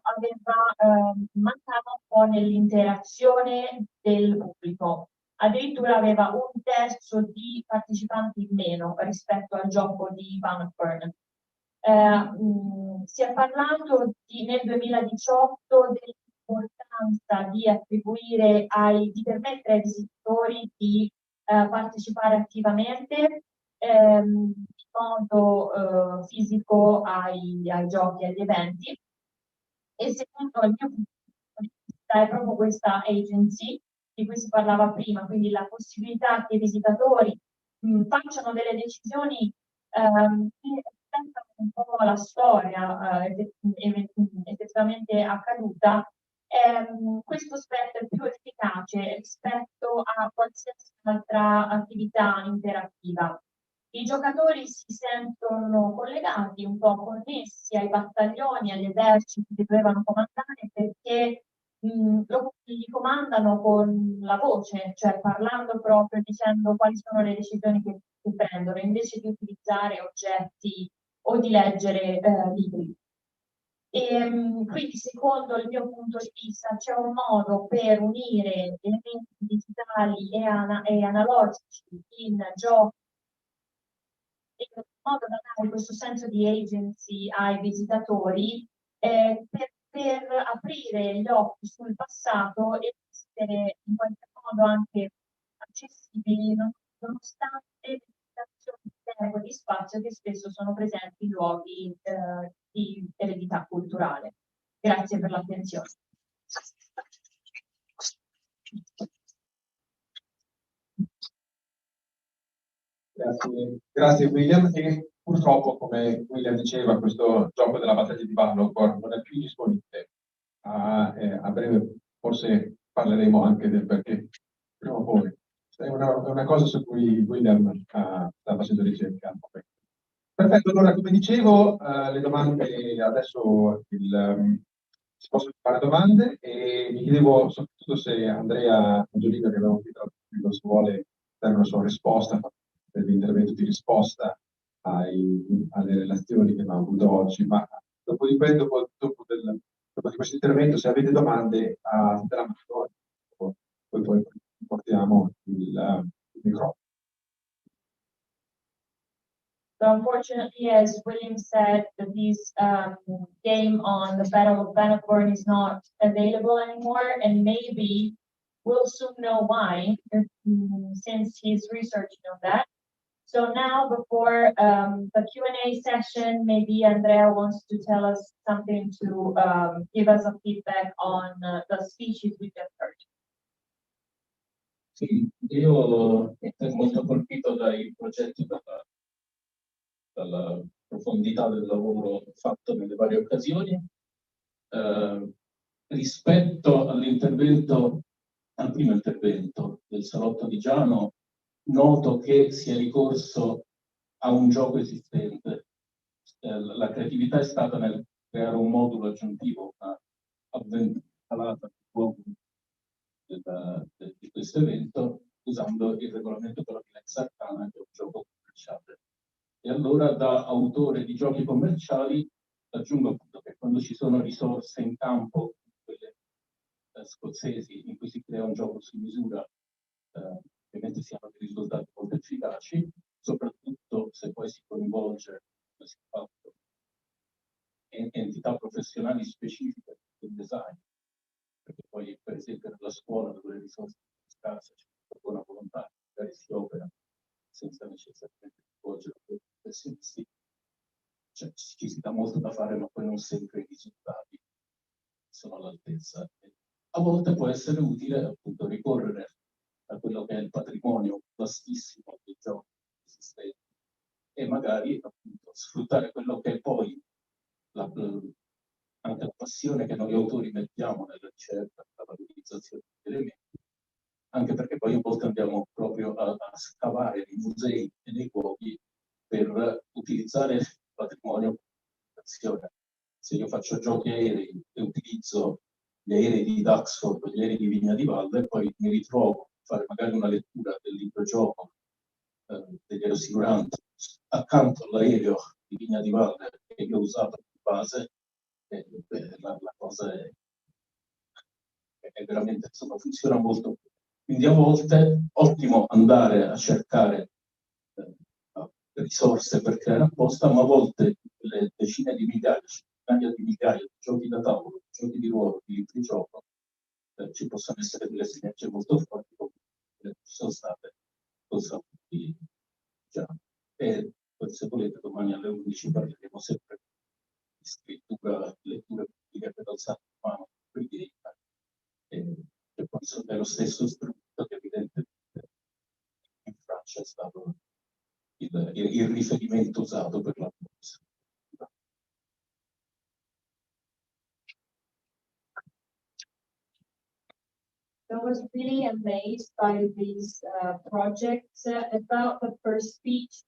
mancava un po' nell'interazione del pubblico. Addirittura aveva un terzo di partecipanti in meno rispetto al gioco di Bannockburn. Si è parlato nel 2018 dell'importanza di attribuire di permettere ai visitatori di partecipare attivamente in modo fisico ai giochi, agli eventi, e secondo il mio punto di vista è proprio questa agency di cui si parlava prima, quindi la possibilità che i visitatori facciano delle decisioni che rispettano un po' la storia effettivamente accaduta. Questo aspetto è più efficace rispetto a qualsiasi altra attività interattiva. I giocatori si sentono collegati, un po' connessi ai battaglioni, agli eserciti che dovevano comandare, perché li comandano con la voce, cioè parlando proprio, dicendo quali sono le decisioni che prendono, invece di utilizzare oggetti o di leggere libri. E quindi, secondo il mio punto di vista, c'è un modo per unire elementi digitali e analogici in gioco, in modo da dare questo senso di agency ai visitatori, per aprire gli occhi sul passato e essere in qualche modo anche accessibili, nonostante le limitazioni di tempo e di spazio che spesso sono presenti in luoghi di eredità culturale. Grazie per l'attenzione. Grazie William. E purtroppo, come William diceva, questo gioco della battaglia di Bannockburn non è più disponibile. A breve forse parleremo anche del perché prima o poi. È una cosa su cui William sta facendo ricerca. Perfetto, allora come dicevo, le domande adesso si possono fare domande e mi chiedevo soprattutto se Andrea Angiolino, che abbiamo qui se vuole dare una sua risposta, dell'intervento di risposta alle relazioni che abbiamo avuto oggi, ma dopodiché, dopo di questo intervento, se avete domande, della poi portiamo il microfono. So unfortunately, as William said, this game on the Battle of Bannockburn is not available anymore, and maybe we'll soon know why, since he's researching on that. So now, before the Q&A session, maybe Andrea wants to tell us something to give us a feedback on the speeches we just heard. Sì, io sono molto colpito dai progetti, dalla profondità del lavoro fatto nelle varie occasioni. Rispetto al primo intervento del Salotto di Giano, noto che si è ricorso a un gioco esistente. La creatività è stata nel creare un modulo aggiuntivo, una avventura calata di questo evento, usando il regolamento per la Lex Arcana, che è un gioco commerciale. E allora, da autore di giochi commerciali, aggiungo appunto che quando ci sono risorse in campo, quelle scozzesi, in cui si crea un gioco su misura, ovviamente si hanno dei risultati molto efficaci, soprattutto se poi si coinvolge, come si è fatto, entità professionali specifiche del design, perché poi per esempio nella scuola dove le risorse sono scarse c'è una buona volontà, magari si opera senza necessariamente coinvolgere i professionisti, cioè, ci si dà molto da fare, ma poi non sempre i risultati sono all'altezza. A volte può essere utile appunto ricorrere a quello che è il patrimonio vastissimo dei giochi esistenti e magari appunto sfruttare quello che è poi anche la passione che noi autori mettiamo nella ricerca, nella valorizzazione degli elementi, anche perché poi a volte andiamo proprio a scavare nei musei e nei luoghi per utilizzare il patrimonio. Se io faccio giochi aerei e utilizzo gli aerei di Duxford o gli aerei di Vigna di Valle, poi mi ritrovo a fare magari una lettura del libro gioco degli aerosicuranti accanto all'aereo di Vigna di Valle che io ho usato di base, la cosa è veramente, insomma, funziona molto bene. Quindi a volte ottimo andare a cercare risorse per creare apposta, ma a volte le decine di migliaia, centinaia di migliaia di giochi da tavolo, giochi di ruolo, di libri di gioco, ci possono essere delle sinergie molto forti, come sono state con Salotto di Giano. E se volete domani alle 11 parleremo sempre di scrittura, letture pubbliche per alzare la mano, e poi è lo stesso strumento che evidentemente in Francia è stato il riferimento usato per la cosa. I was really amazed by these projects. About the first speech,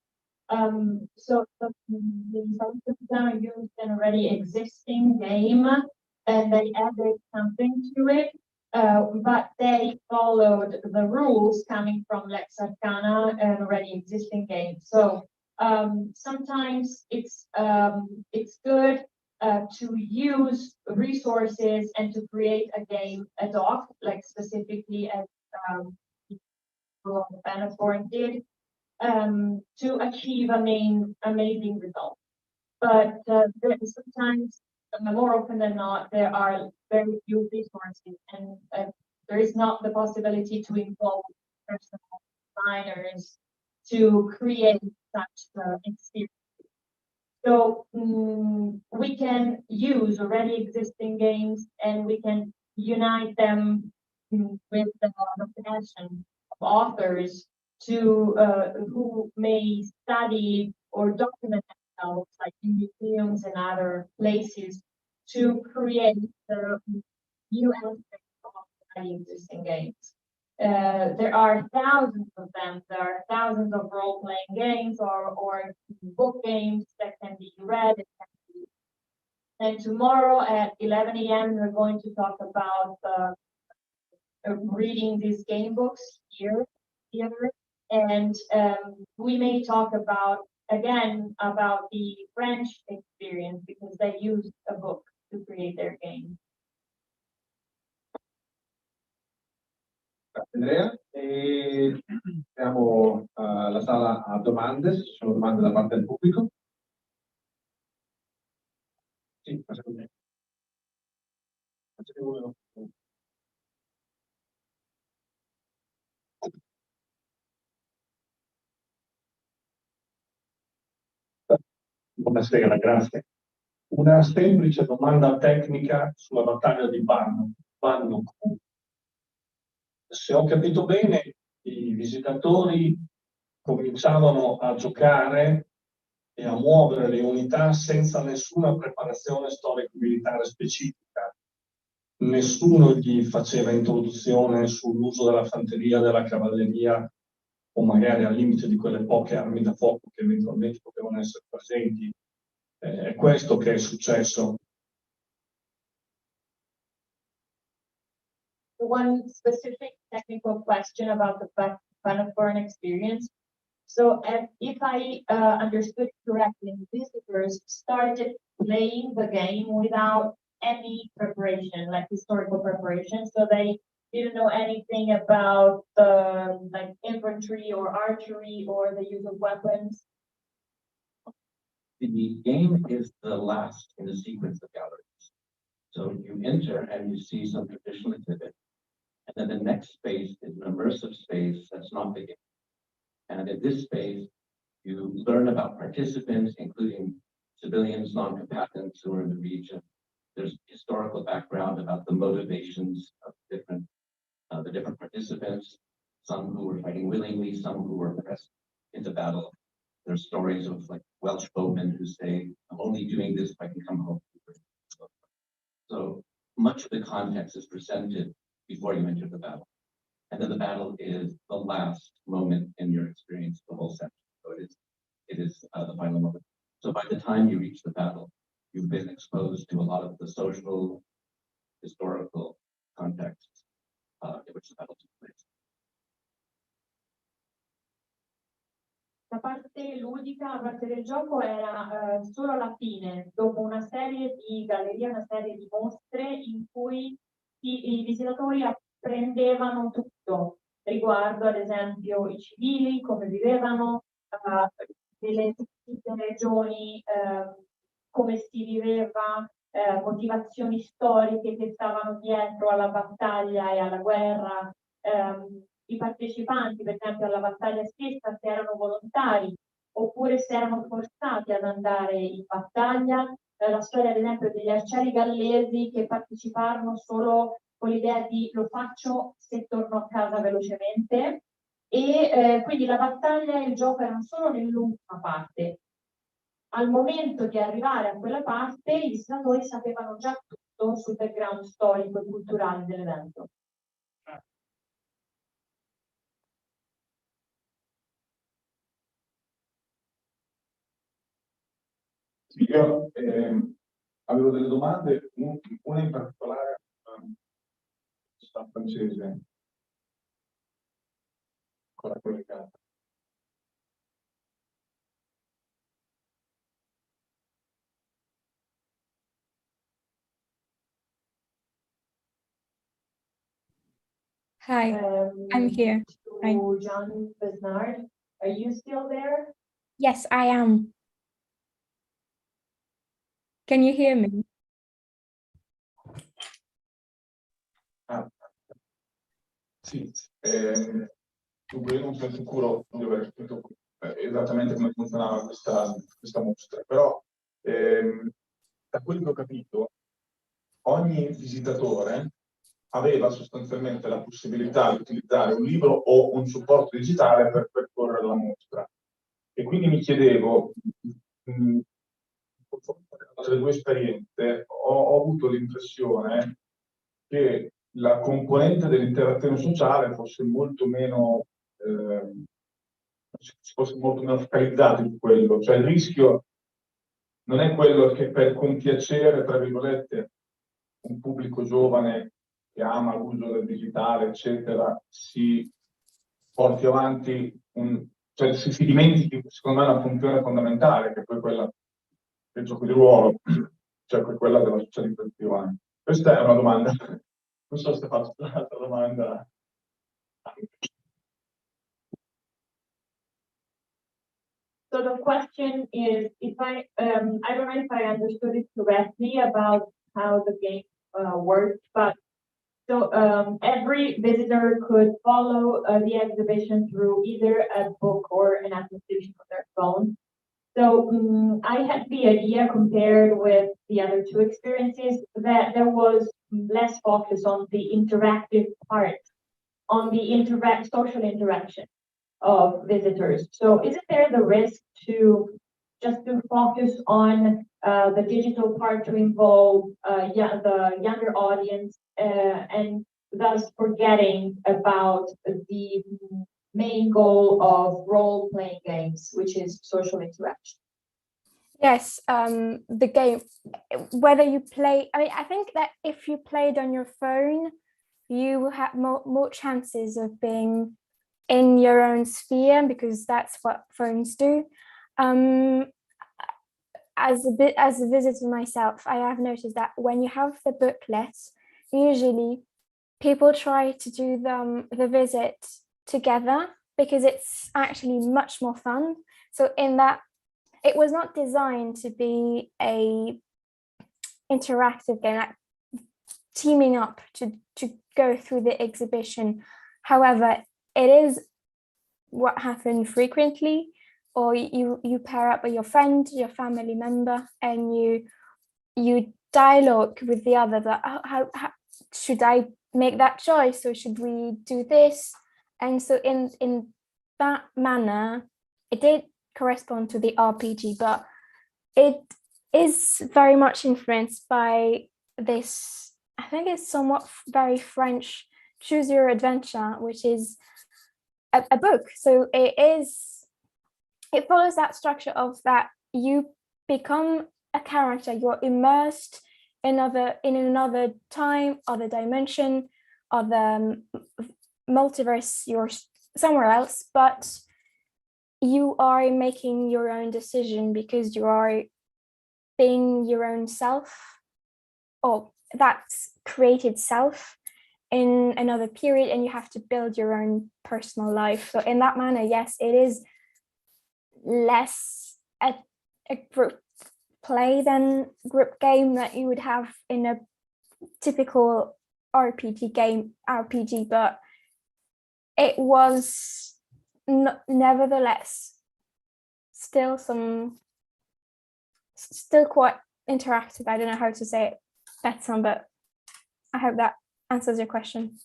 so the Salotto used an already existing game and they added something to it, but they followed the rules coming from Lex Arcana, an already existing game. So sometimes it's good to use resources and to create a game ad hoc, like specifically as Bannockburn did, to achieve amazing results. But sometimes, more often than not, there are very few resources, and there is not the possibility to involve personal designers to create such experience. So we can use already existing games and we can unite them with the passion of authors to who may study or document themselves, like in museums and other places, to create new aspects of already existing games. There are thousands of them. There are thousands of role-playing games or book games that can be read. And tomorrow at 11 a.m. we're going to talk about reading these game books here, and we may talk about again about the French experience because they used a book to create their game. Grazie Andrea. E apriamo la sala a domande, se ci sono domande da parte del pubblico. Sì, facciamo uno. Buonasera, grazie. Una semplice domanda tecnica sulla battaglia di Banno. Se ho capito bene, i visitatori cominciavano a giocare e a muovere le unità senza nessuna preparazione storico-militare specifica. Nessuno gli faceva introduzione sull'uso della fanteria, della cavalleria o magari al limite di quelle poche armi da fuoco che eventualmente potevano essere presenti. È questo che è successo. One specific technical question about the Bannockburn experience. So if I understood correctly, visitors started playing the game without any preparation, like historical preparation. So they didn't know anything about like infantry or archery or the use of weapons. The game is the last in the sequence of galleries. So you enter and you see some traditional exhibit. And then the next space is an immersive space that's not the game. And in this space, you learn about participants, including civilians, non-combatants who are in the region. There's historical background about the motivations of the different participants, some who were fighting willingly, some who were pressed into battle. There's stories of like Welsh boatmen who say, I'm only doing this if I can come home. So much of the context is presented before you enter the battle. And then the battle is the last moment in your experience, the whole section. So it is the final moment. So by the time you reach the battle, you've been exposed to a lot of the social, historical context in which the battle took place. La parte ludica, la parte del gioco era solo alla fine, dopo una serie di gallerie, una serie di mostre in cui i visitatori apprendevano tutto riguardo, ad esempio, i civili, come vivevano, delle regioni, come si viveva, motivazioni storiche che stavano dietro alla battaglia e alla guerra. I partecipanti, per esempio, alla battaglia stessa, se erano volontari oppure se erano forzati ad andare in battaglia. La storia, ad esempio, degli arcieri gallesi che parteciparono solo con l'idea di lo faccio se torno a casa velocemente. E quindi la battaglia e il gioco erano solo nell'ultima parte. Al momento di arrivare a quella parte, i visitatori sapevano già tutto sul background storico e culturale dell'evento. Io avevo delle domande, una in particolare sta francese, ancora collegata. Hi, I'm here. Hi. Jeanne Besnard, are you still there? Yes, I am. Can you hear me? Sì, dunque io non sono sicuro di aver capito esattamente come funzionava questa mostra, però da quello che ho capito, ogni visitatore aveva sostanzialmente la possibilità di utilizzare un libro o un supporto digitale per percorrere la mostra. E quindi mi chiedevo, tra le due esperienze, ho avuto l'impressione che la componente dell'interazione sociale fosse molto meno, fosse molto meno focalizzata in quello. Cioè il rischio non è quello che per compiacere, tra virgolette, un pubblico giovane che ama l'uso del digitale, eccetera, si porti avanti cioè si dimentichi, secondo me, una funzione fondamentale, che è poi quella del gioco di ruolo, cioè quella della socializzazione. Questa è una domanda, non so se faccio un'altra domanda. So the question is, if I don't know if I understood it correctly about how the game works, but so every visitor could follow the exhibition through either a book or an application on their phone. So I had the idea, compared with the other two experiences, that there was less focus on the interactive part, on the social interaction of visitors. So isn't there the risk to just to focus on the digital part, to involve the younger audience, and thus forgetting about the main goal of role-playing games, which is social interaction? Yes, the game, whether you play, I mean, I think that if you played on your phone, you will have more chances of being in your own sphere, because that's what phones do. As a visitor myself, I have noticed that when you have the booklet, usually people try to do the visit together, because it's actually much more fun. So in that, it was not designed to be a interactive game, like teaming up to go through the exhibition. However, it is what happens frequently, or you pair up with your friend, your family member, and you dialogue with the other, that how should I make that choice, or should we do this? And so in that manner, it did correspond to the RPG, but it is very much influenced by this, I think it's somewhat very French, Choose Your Adventure, which is a book. So it follows that structure of that you become a character, you're immersed in another time, other dimension, other multiverse, you're somewhere else, but you are making your own decision, because you are being your own self, or that's created self in another period, and you have to build your own personal life. So in that manner, yes, it is less a group play than group game that you would have in a typical RPG, but it was nevertheless still quite interactive. I don't know how to say it better, but I hope that answers your question.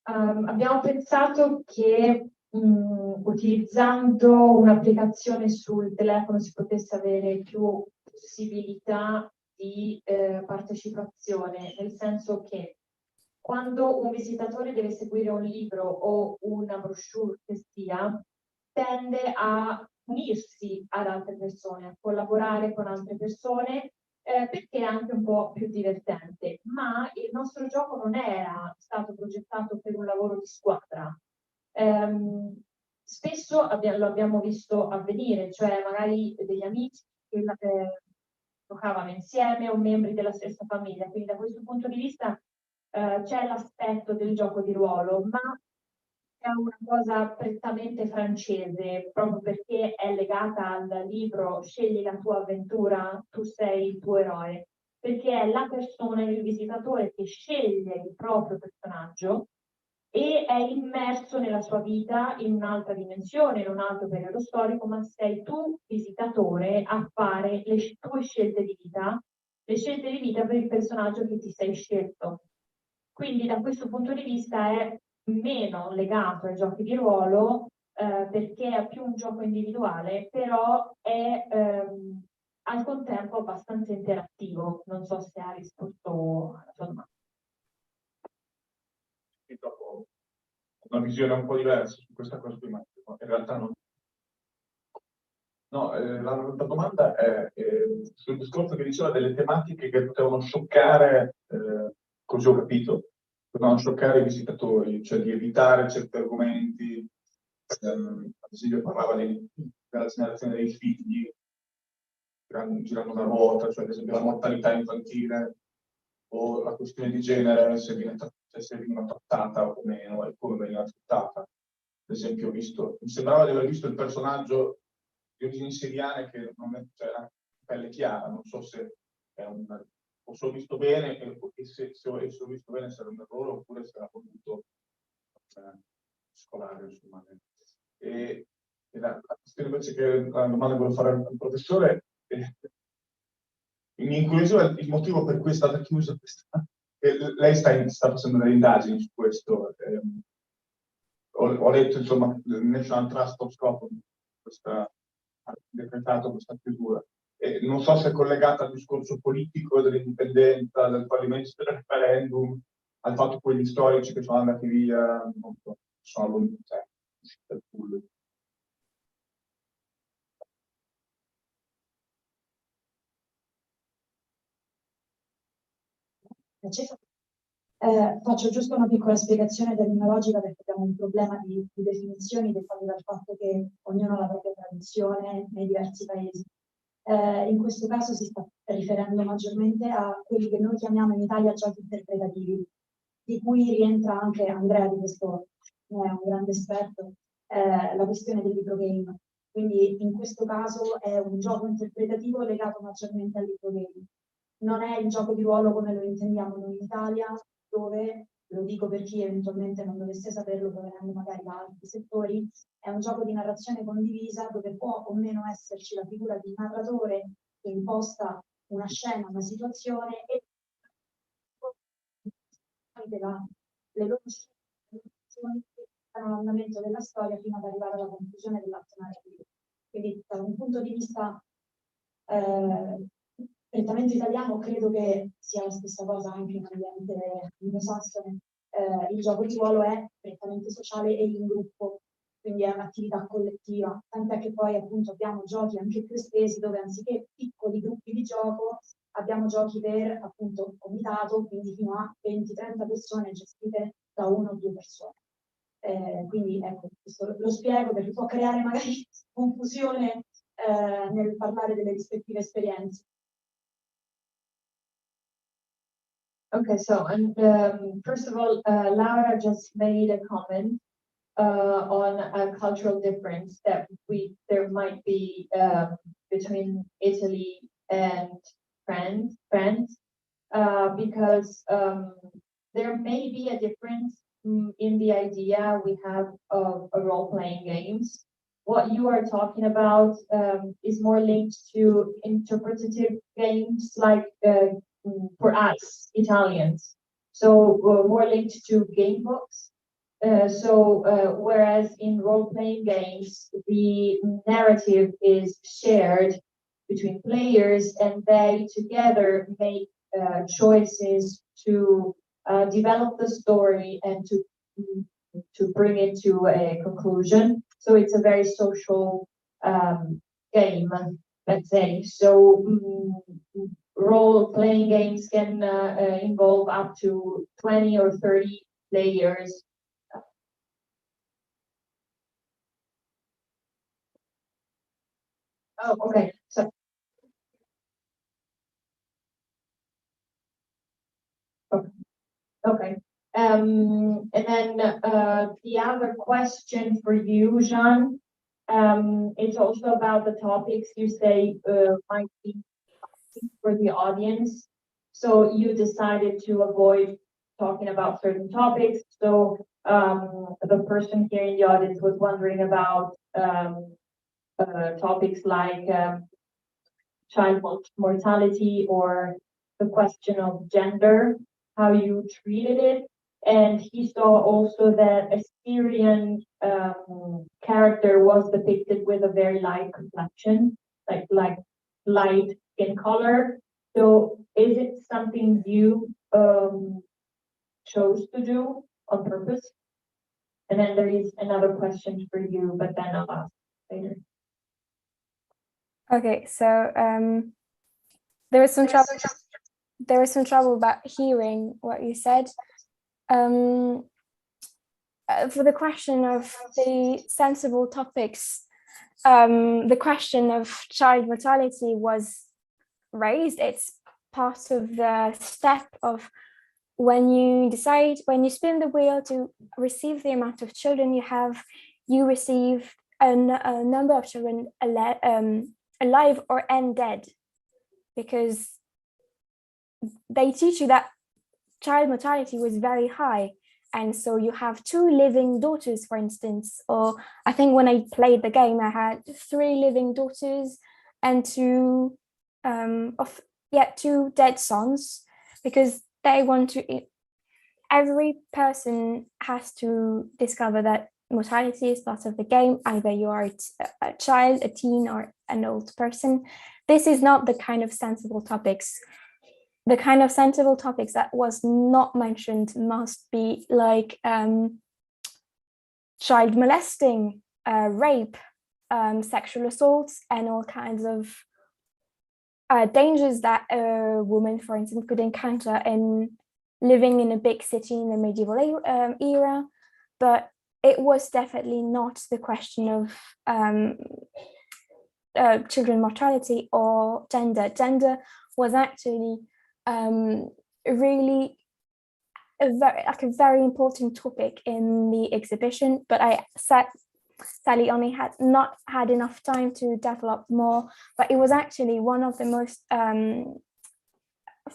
Abbiamo pensato che utilizzando un'applicazione sul telefono si potesse avere più possibilità di partecipazione, nel senso che quando un visitatore deve seguire un libro o una brochure che sia, tende a unirsi ad altre persone, a collaborare con altre persone, perché è anche un po' più divertente. Ma il nostro gioco non era stato progettato per un lavoro di squadra. Spesso lo abbiamo visto avvenire, cioè magari degli amici che giocavano insieme o membri della stessa famiglia. Quindi da questo punto di vista c'è l'aspetto del gioco di ruolo, ma è una cosa prettamente francese, proprio perché è legata al libro Scegli la tua avventura, tu sei il tuo eroe, perché è la persona, il visitatore, che sceglie il proprio personaggio e è immerso nella sua vita in un'altra dimensione, in un altro periodo storico, ma sei tu, visitatore, a fare le tue scelte di vita per il personaggio che ti sei scelto. Quindi da questo punto di vista è meno legato ai giochi di ruolo, perché è più un gioco individuale, però è al contempo abbastanza interattivo. Non so se ha risposto alla sua domanda. Una visione un po' diversa su questa cosa qui, ma in realtà non. No, la domanda è sul discorso che diceva delle tematiche che potevano scioccare, così ho capito, non scioccare i visitatori, cioè di evitare certi argomenti. Ad esempio parlava della generazione dei figli, girando una ruota, cioè ad esempio la mortalità infantile o la questione di genere, se veniva trattata o meno e come veniva trattata. Ad esempio mi sembrava di aver visto il personaggio di origini siriane che non è, cioè, era pelle chiara, non so se è o se ho visto bene e se ho visto bene se era un errore oppure se era voluto scolare, insomma. E la questione invece che la domanda che volevo fare al professore, mi incuriosiva il motivo per cui è stata chiusa questa. Lei sta facendo delle indagini su questo. Ho letto, insomma, il National Trust of Scotland ha decretato questa chiusura. Non so se è collegata al discorso politico dell'indipendenza, del fallimento del referendum, al fatto che quelli storici che sono andati via, non so, sono voluti, usciti dal pool. Faccio giusto una piccola spiegazione terminologica perché abbiamo un problema di definizioni dettato dal fatto che ognuno ha la propria tradizione nei diversi paesi. In questo caso si sta riferendo maggiormente a quelli che noi chiamiamo in Italia giochi interpretativi, di cui rientra anche Andrea, di questo è un grande esperto, la questione del libro game. Quindi in questo caso è un gioco interpretativo legato maggiormente al libro game. Non è il gioco di ruolo come lo intendiamo noi in Italia, dove, lo dico per chi eventualmente non dovesse saperlo, provenendo magari da altri settori, è un gioco di narrazione condivisa dove può o meno esserci la figura di narratore che imposta una scena, una situazione e le loro scelte l'andamento della storia fino ad arrivare alla conclusione dell'atto narrativo. Quindi da un punto di vista prettamente italiano credo che sia la stessa cosa anche in ambiente anglosassone. Il gioco di ruolo è prettamente sociale e in gruppo, quindi è un'attività collettiva, tant'è che poi appunto abbiamo giochi anche più estesi dove anziché piccoli gruppi di gioco abbiamo giochi per appunto comitato, quindi fino a 20-30 persone gestite da 1 o 2 persone. Quindi ecco, questo lo spiego perché può creare magari confusione nel parlare delle rispettive esperienze. Okay, so first of all, Laura just made a comment on a cultural difference that there might be between Italy and France, because there may be a difference in the idea we have of role-playing games. What you are talking about is more linked to interpretative games like for us, Italians. So more linked to game books. Whereas in role-playing games, the narrative is shared between players and they together make choices to develop the story and to bring it to a conclusion. So it's a very social game, let's say. So role-playing games can involve up to 20 or 30 players. Oh, okay. So, okay. And then the other question for you, Jeanne, it's also about the topics you say might be for the audience. So you decided to avoid talking about certain topics. So the person here in the audience was wondering about topics like child mortality or the question of gender, how you treated it. And he saw also that a Syrian character was depicted with a very light complexion, like light skin color. So is it something you chose to do on purpose? And then there is another question for you, but then I'll ask later. Okay, so there was some trouble about hearing what you said. for the question of the sensible topics, the question of child mortality was raised. It's part of the step of when you spin the wheel to receive the amount of children you receive a number of children alive or dead, because they teach you that child mortality was very high. And so you have 2 living daughters, for instance, or I think when I played the game, I had 3 living daughters and 2 dead sons, because they want to, every person has to discover that mortality is part of the game. Either you are a child, a teen, or an old person. This is not the kind of sensible topics. The kind of sensible topics that was not mentioned must be like child molesting, rape, sexual assaults, and all kinds of dangers that a woman, for instance, could encounter in living in a big city in the medieval era. But it was definitely not the question of children mortality or gender. Gender was actually really a very important topic in the exhibition, but I sadly only had not had enough time to develop more. But it was actually one of the most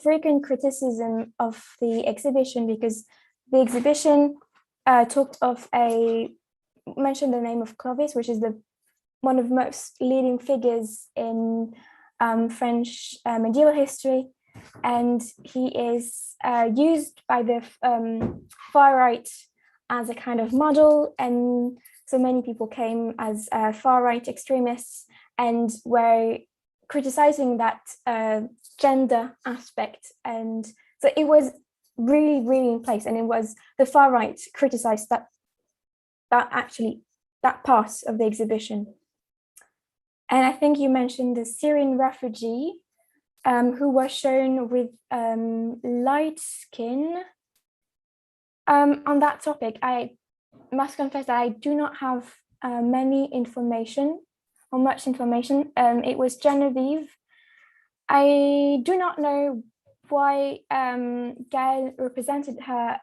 frequent criticism of the exhibition, because the exhibition mentioned the name of Clovis, which is one of the most leading figures in French medieval history. And he is used by the far right as a kind of model, and so many people came as far right extremists and were criticizing that gender aspect. And so it was really, really in place, and it was the far right criticized that part of the exhibition. And I think you mentioned the Syrian refugee who was shown with light skin. On that topic, I must confess that I do not have much information. It was Genevieve. I do not know why Gail represented her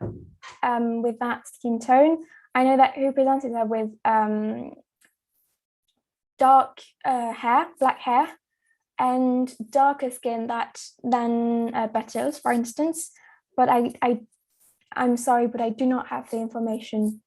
with that skin tone. I know that he represented her with dark hair, black hair, and darker skin than Battles, for instance. But I'm sorry, but I do not have the information.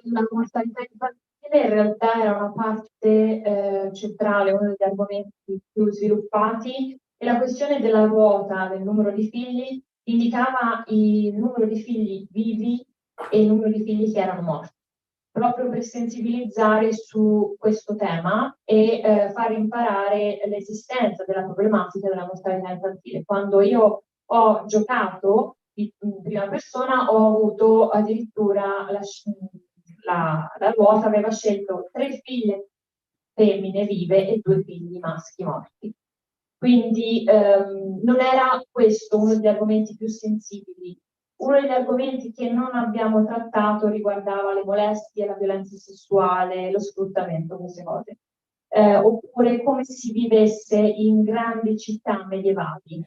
La mortalità infantile in realtà era una parte centrale, uno degli argomenti più sviluppati, e la questione della ruota del numero di figli indicava il numero di figli vivi e il numero di figli che erano morti, proprio per sensibilizzare su questo tema e far imparare l'esistenza della problematica della mortalità infantile. Quando io ho giocato in prima persona, ho avuto addirittura la ruota aveva scelto 3 figlie femmine vive e 2 figli maschi morti. Quindi non era questo uno degli argomenti più sensibili. Uno degli argomenti che non abbiamo trattato riguardava le molestie, la violenza sessuale, lo sfruttamento, queste cose. Oppure come si vivesse in grandi città medievali.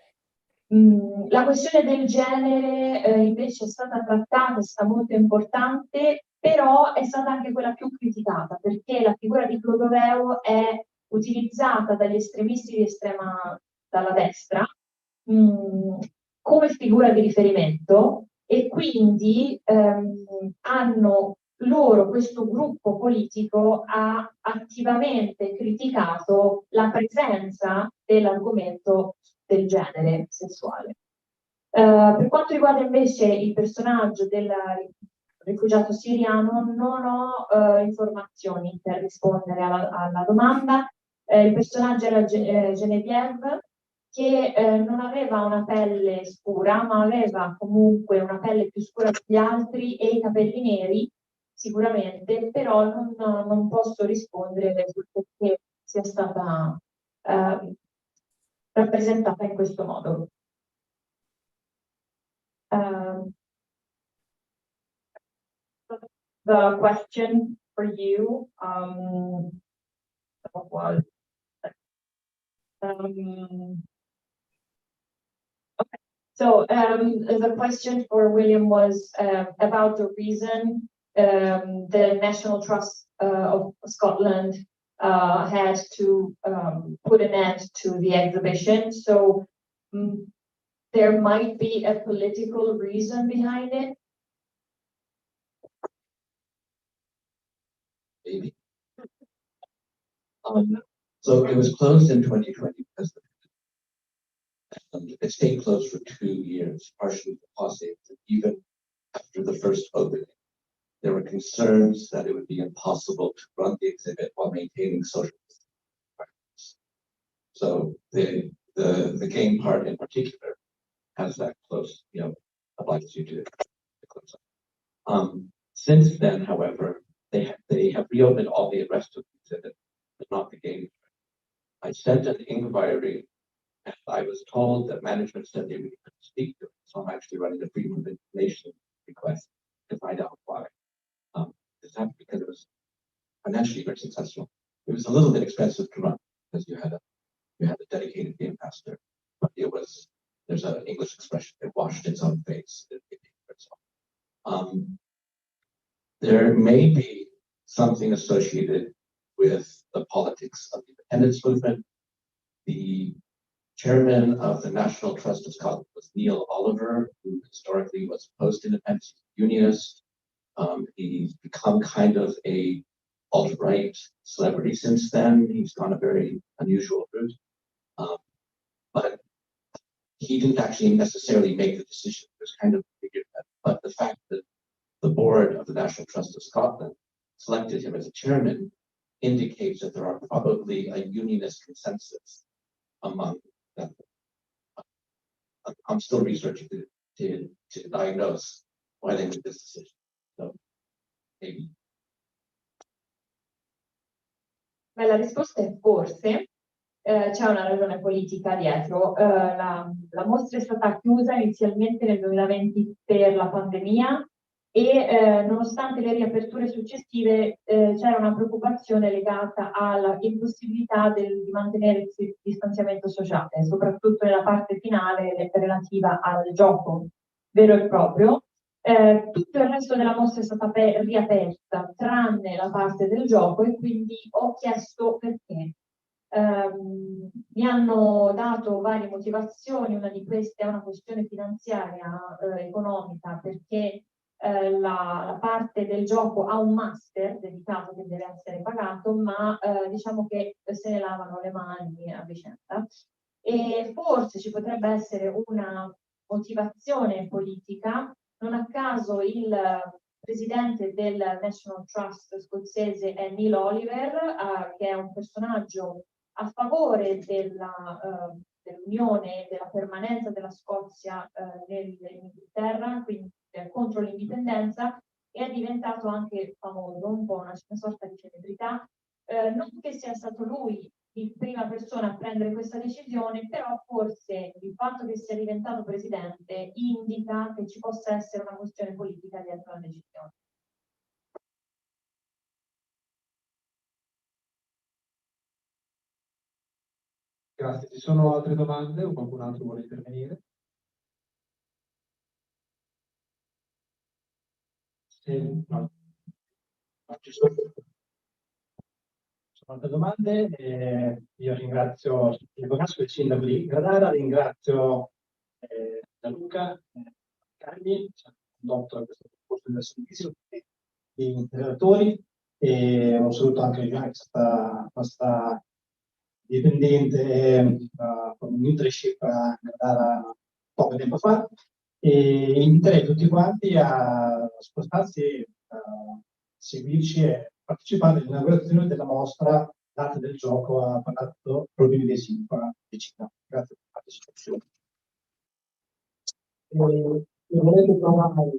La questione del genere invece è stata trattata, è stata molto importante, però è stata anche quella più criticata, perché la figura di Clodoveo è utilizzata dagli estremisti di estrema dalla destra come figura di riferimento, e quindi hanno loro, questo gruppo politico, ha attivamente criticato la presenza dell'argomento del genere sessuale. Per quanto riguarda invece il personaggio del rifugiato siriano, non ho informazioni per rispondere alla domanda. Il personaggio era Geneviève, che non aveva una pelle scura, ma aveva comunque una pelle più scura degli altri e i capelli neri, sicuramente, però non posso rispondere sul perché sia stata rappresentata in questo modo. The question for you was okay. So the question for William was about the reason the National Trust of Scotland had to put an end to the exhibition. So there might be a political reason behind it. Maybe. So it was closed in 2020 because it stayed closed for 2 years, partially for cost savings. Even after the first opening, there were concerns that it would be impossible to run the exhibit while maintaining social requirements. So the game part in particular has that close, obliges you to close up. Since then, however, they have reopened all the rest of the exhibit, but not the game. I sent an inquiry, and I was told that management said they really couldn't speak to it. So I'm actually running a freedom of information request to find out why. This happened because it was financially very successful. It was a little bit expensive to run because you had a dedicated game master, but there's an English expression, it washed its own face. There may be something associated with the politics of the independence movement. The chairman of the National Trust of Scotland was Neil Oliver, who historically was post-independence unionist. He's become kind of a alt-right celebrity since then. He's gone a very unusual route. But he didn't actually necessarily make the decision. It was kind of figured that. But the fact that the board of the National Trust of Scotland selected him as a chairman indicates that there are probably a unionist consensus among them. I'm still researching to diagnose why they made this decision. So maybe. Beh, la risposta è forse. C'è una ragione politica dietro. La mostra è stata chiusa inizialmente nel 2020 per la pandemia e nonostante le riaperture successive c'era una preoccupazione legata alla impossibilità di mantenere il distanziamento sociale, soprattutto nella parte finale relativa al gioco vero e proprio. Tutto il resto della mostra è stata riaperta, tranne la parte del gioco, e quindi ho chiesto perché. Mi hanno dato varie motivazioni, una di queste è una questione finanziaria, economica, perché la parte del gioco ha un master dedicato che deve essere pagato, ma diciamo che se ne lavano le mani a vicenda. E forse ci potrebbe essere una motivazione politica. Non a caso il presidente del National Trust scozzese è Neil Oliver, che è un personaggio a favore dell'unione e della permanenza della Scozia in Inghilterra, quindi contro l'indipendenza, e è diventato anche famoso, un po' una sorta di celebrità. Non che sia stato lui in prima persona a prendere questa decisione, però forse il fatto che sia diventato presidente indica che ci possa essere una questione politica dietro la decisione. Grazie. Ci sono altre domande o qualcun altro vuole intervenire? Sì, no. Ci sono altre domande. Io ringrazio il sindaco di Gradara, ringrazio Gianluca, Raccagni, ci ha condotto a questo percorso del servizio, gli interrogatori, e un saluto anche a Jeanne, che è stata nostra dipendente con un internship a Gradara poco tempo fa, e inviterei tutti quanti a spostarsi, a seguirci e partecipare all'inaugurazione della mostra Date del gioco a Palazzo Rovini dei Silva vicino. Grazie per la partecipazione. Volete provare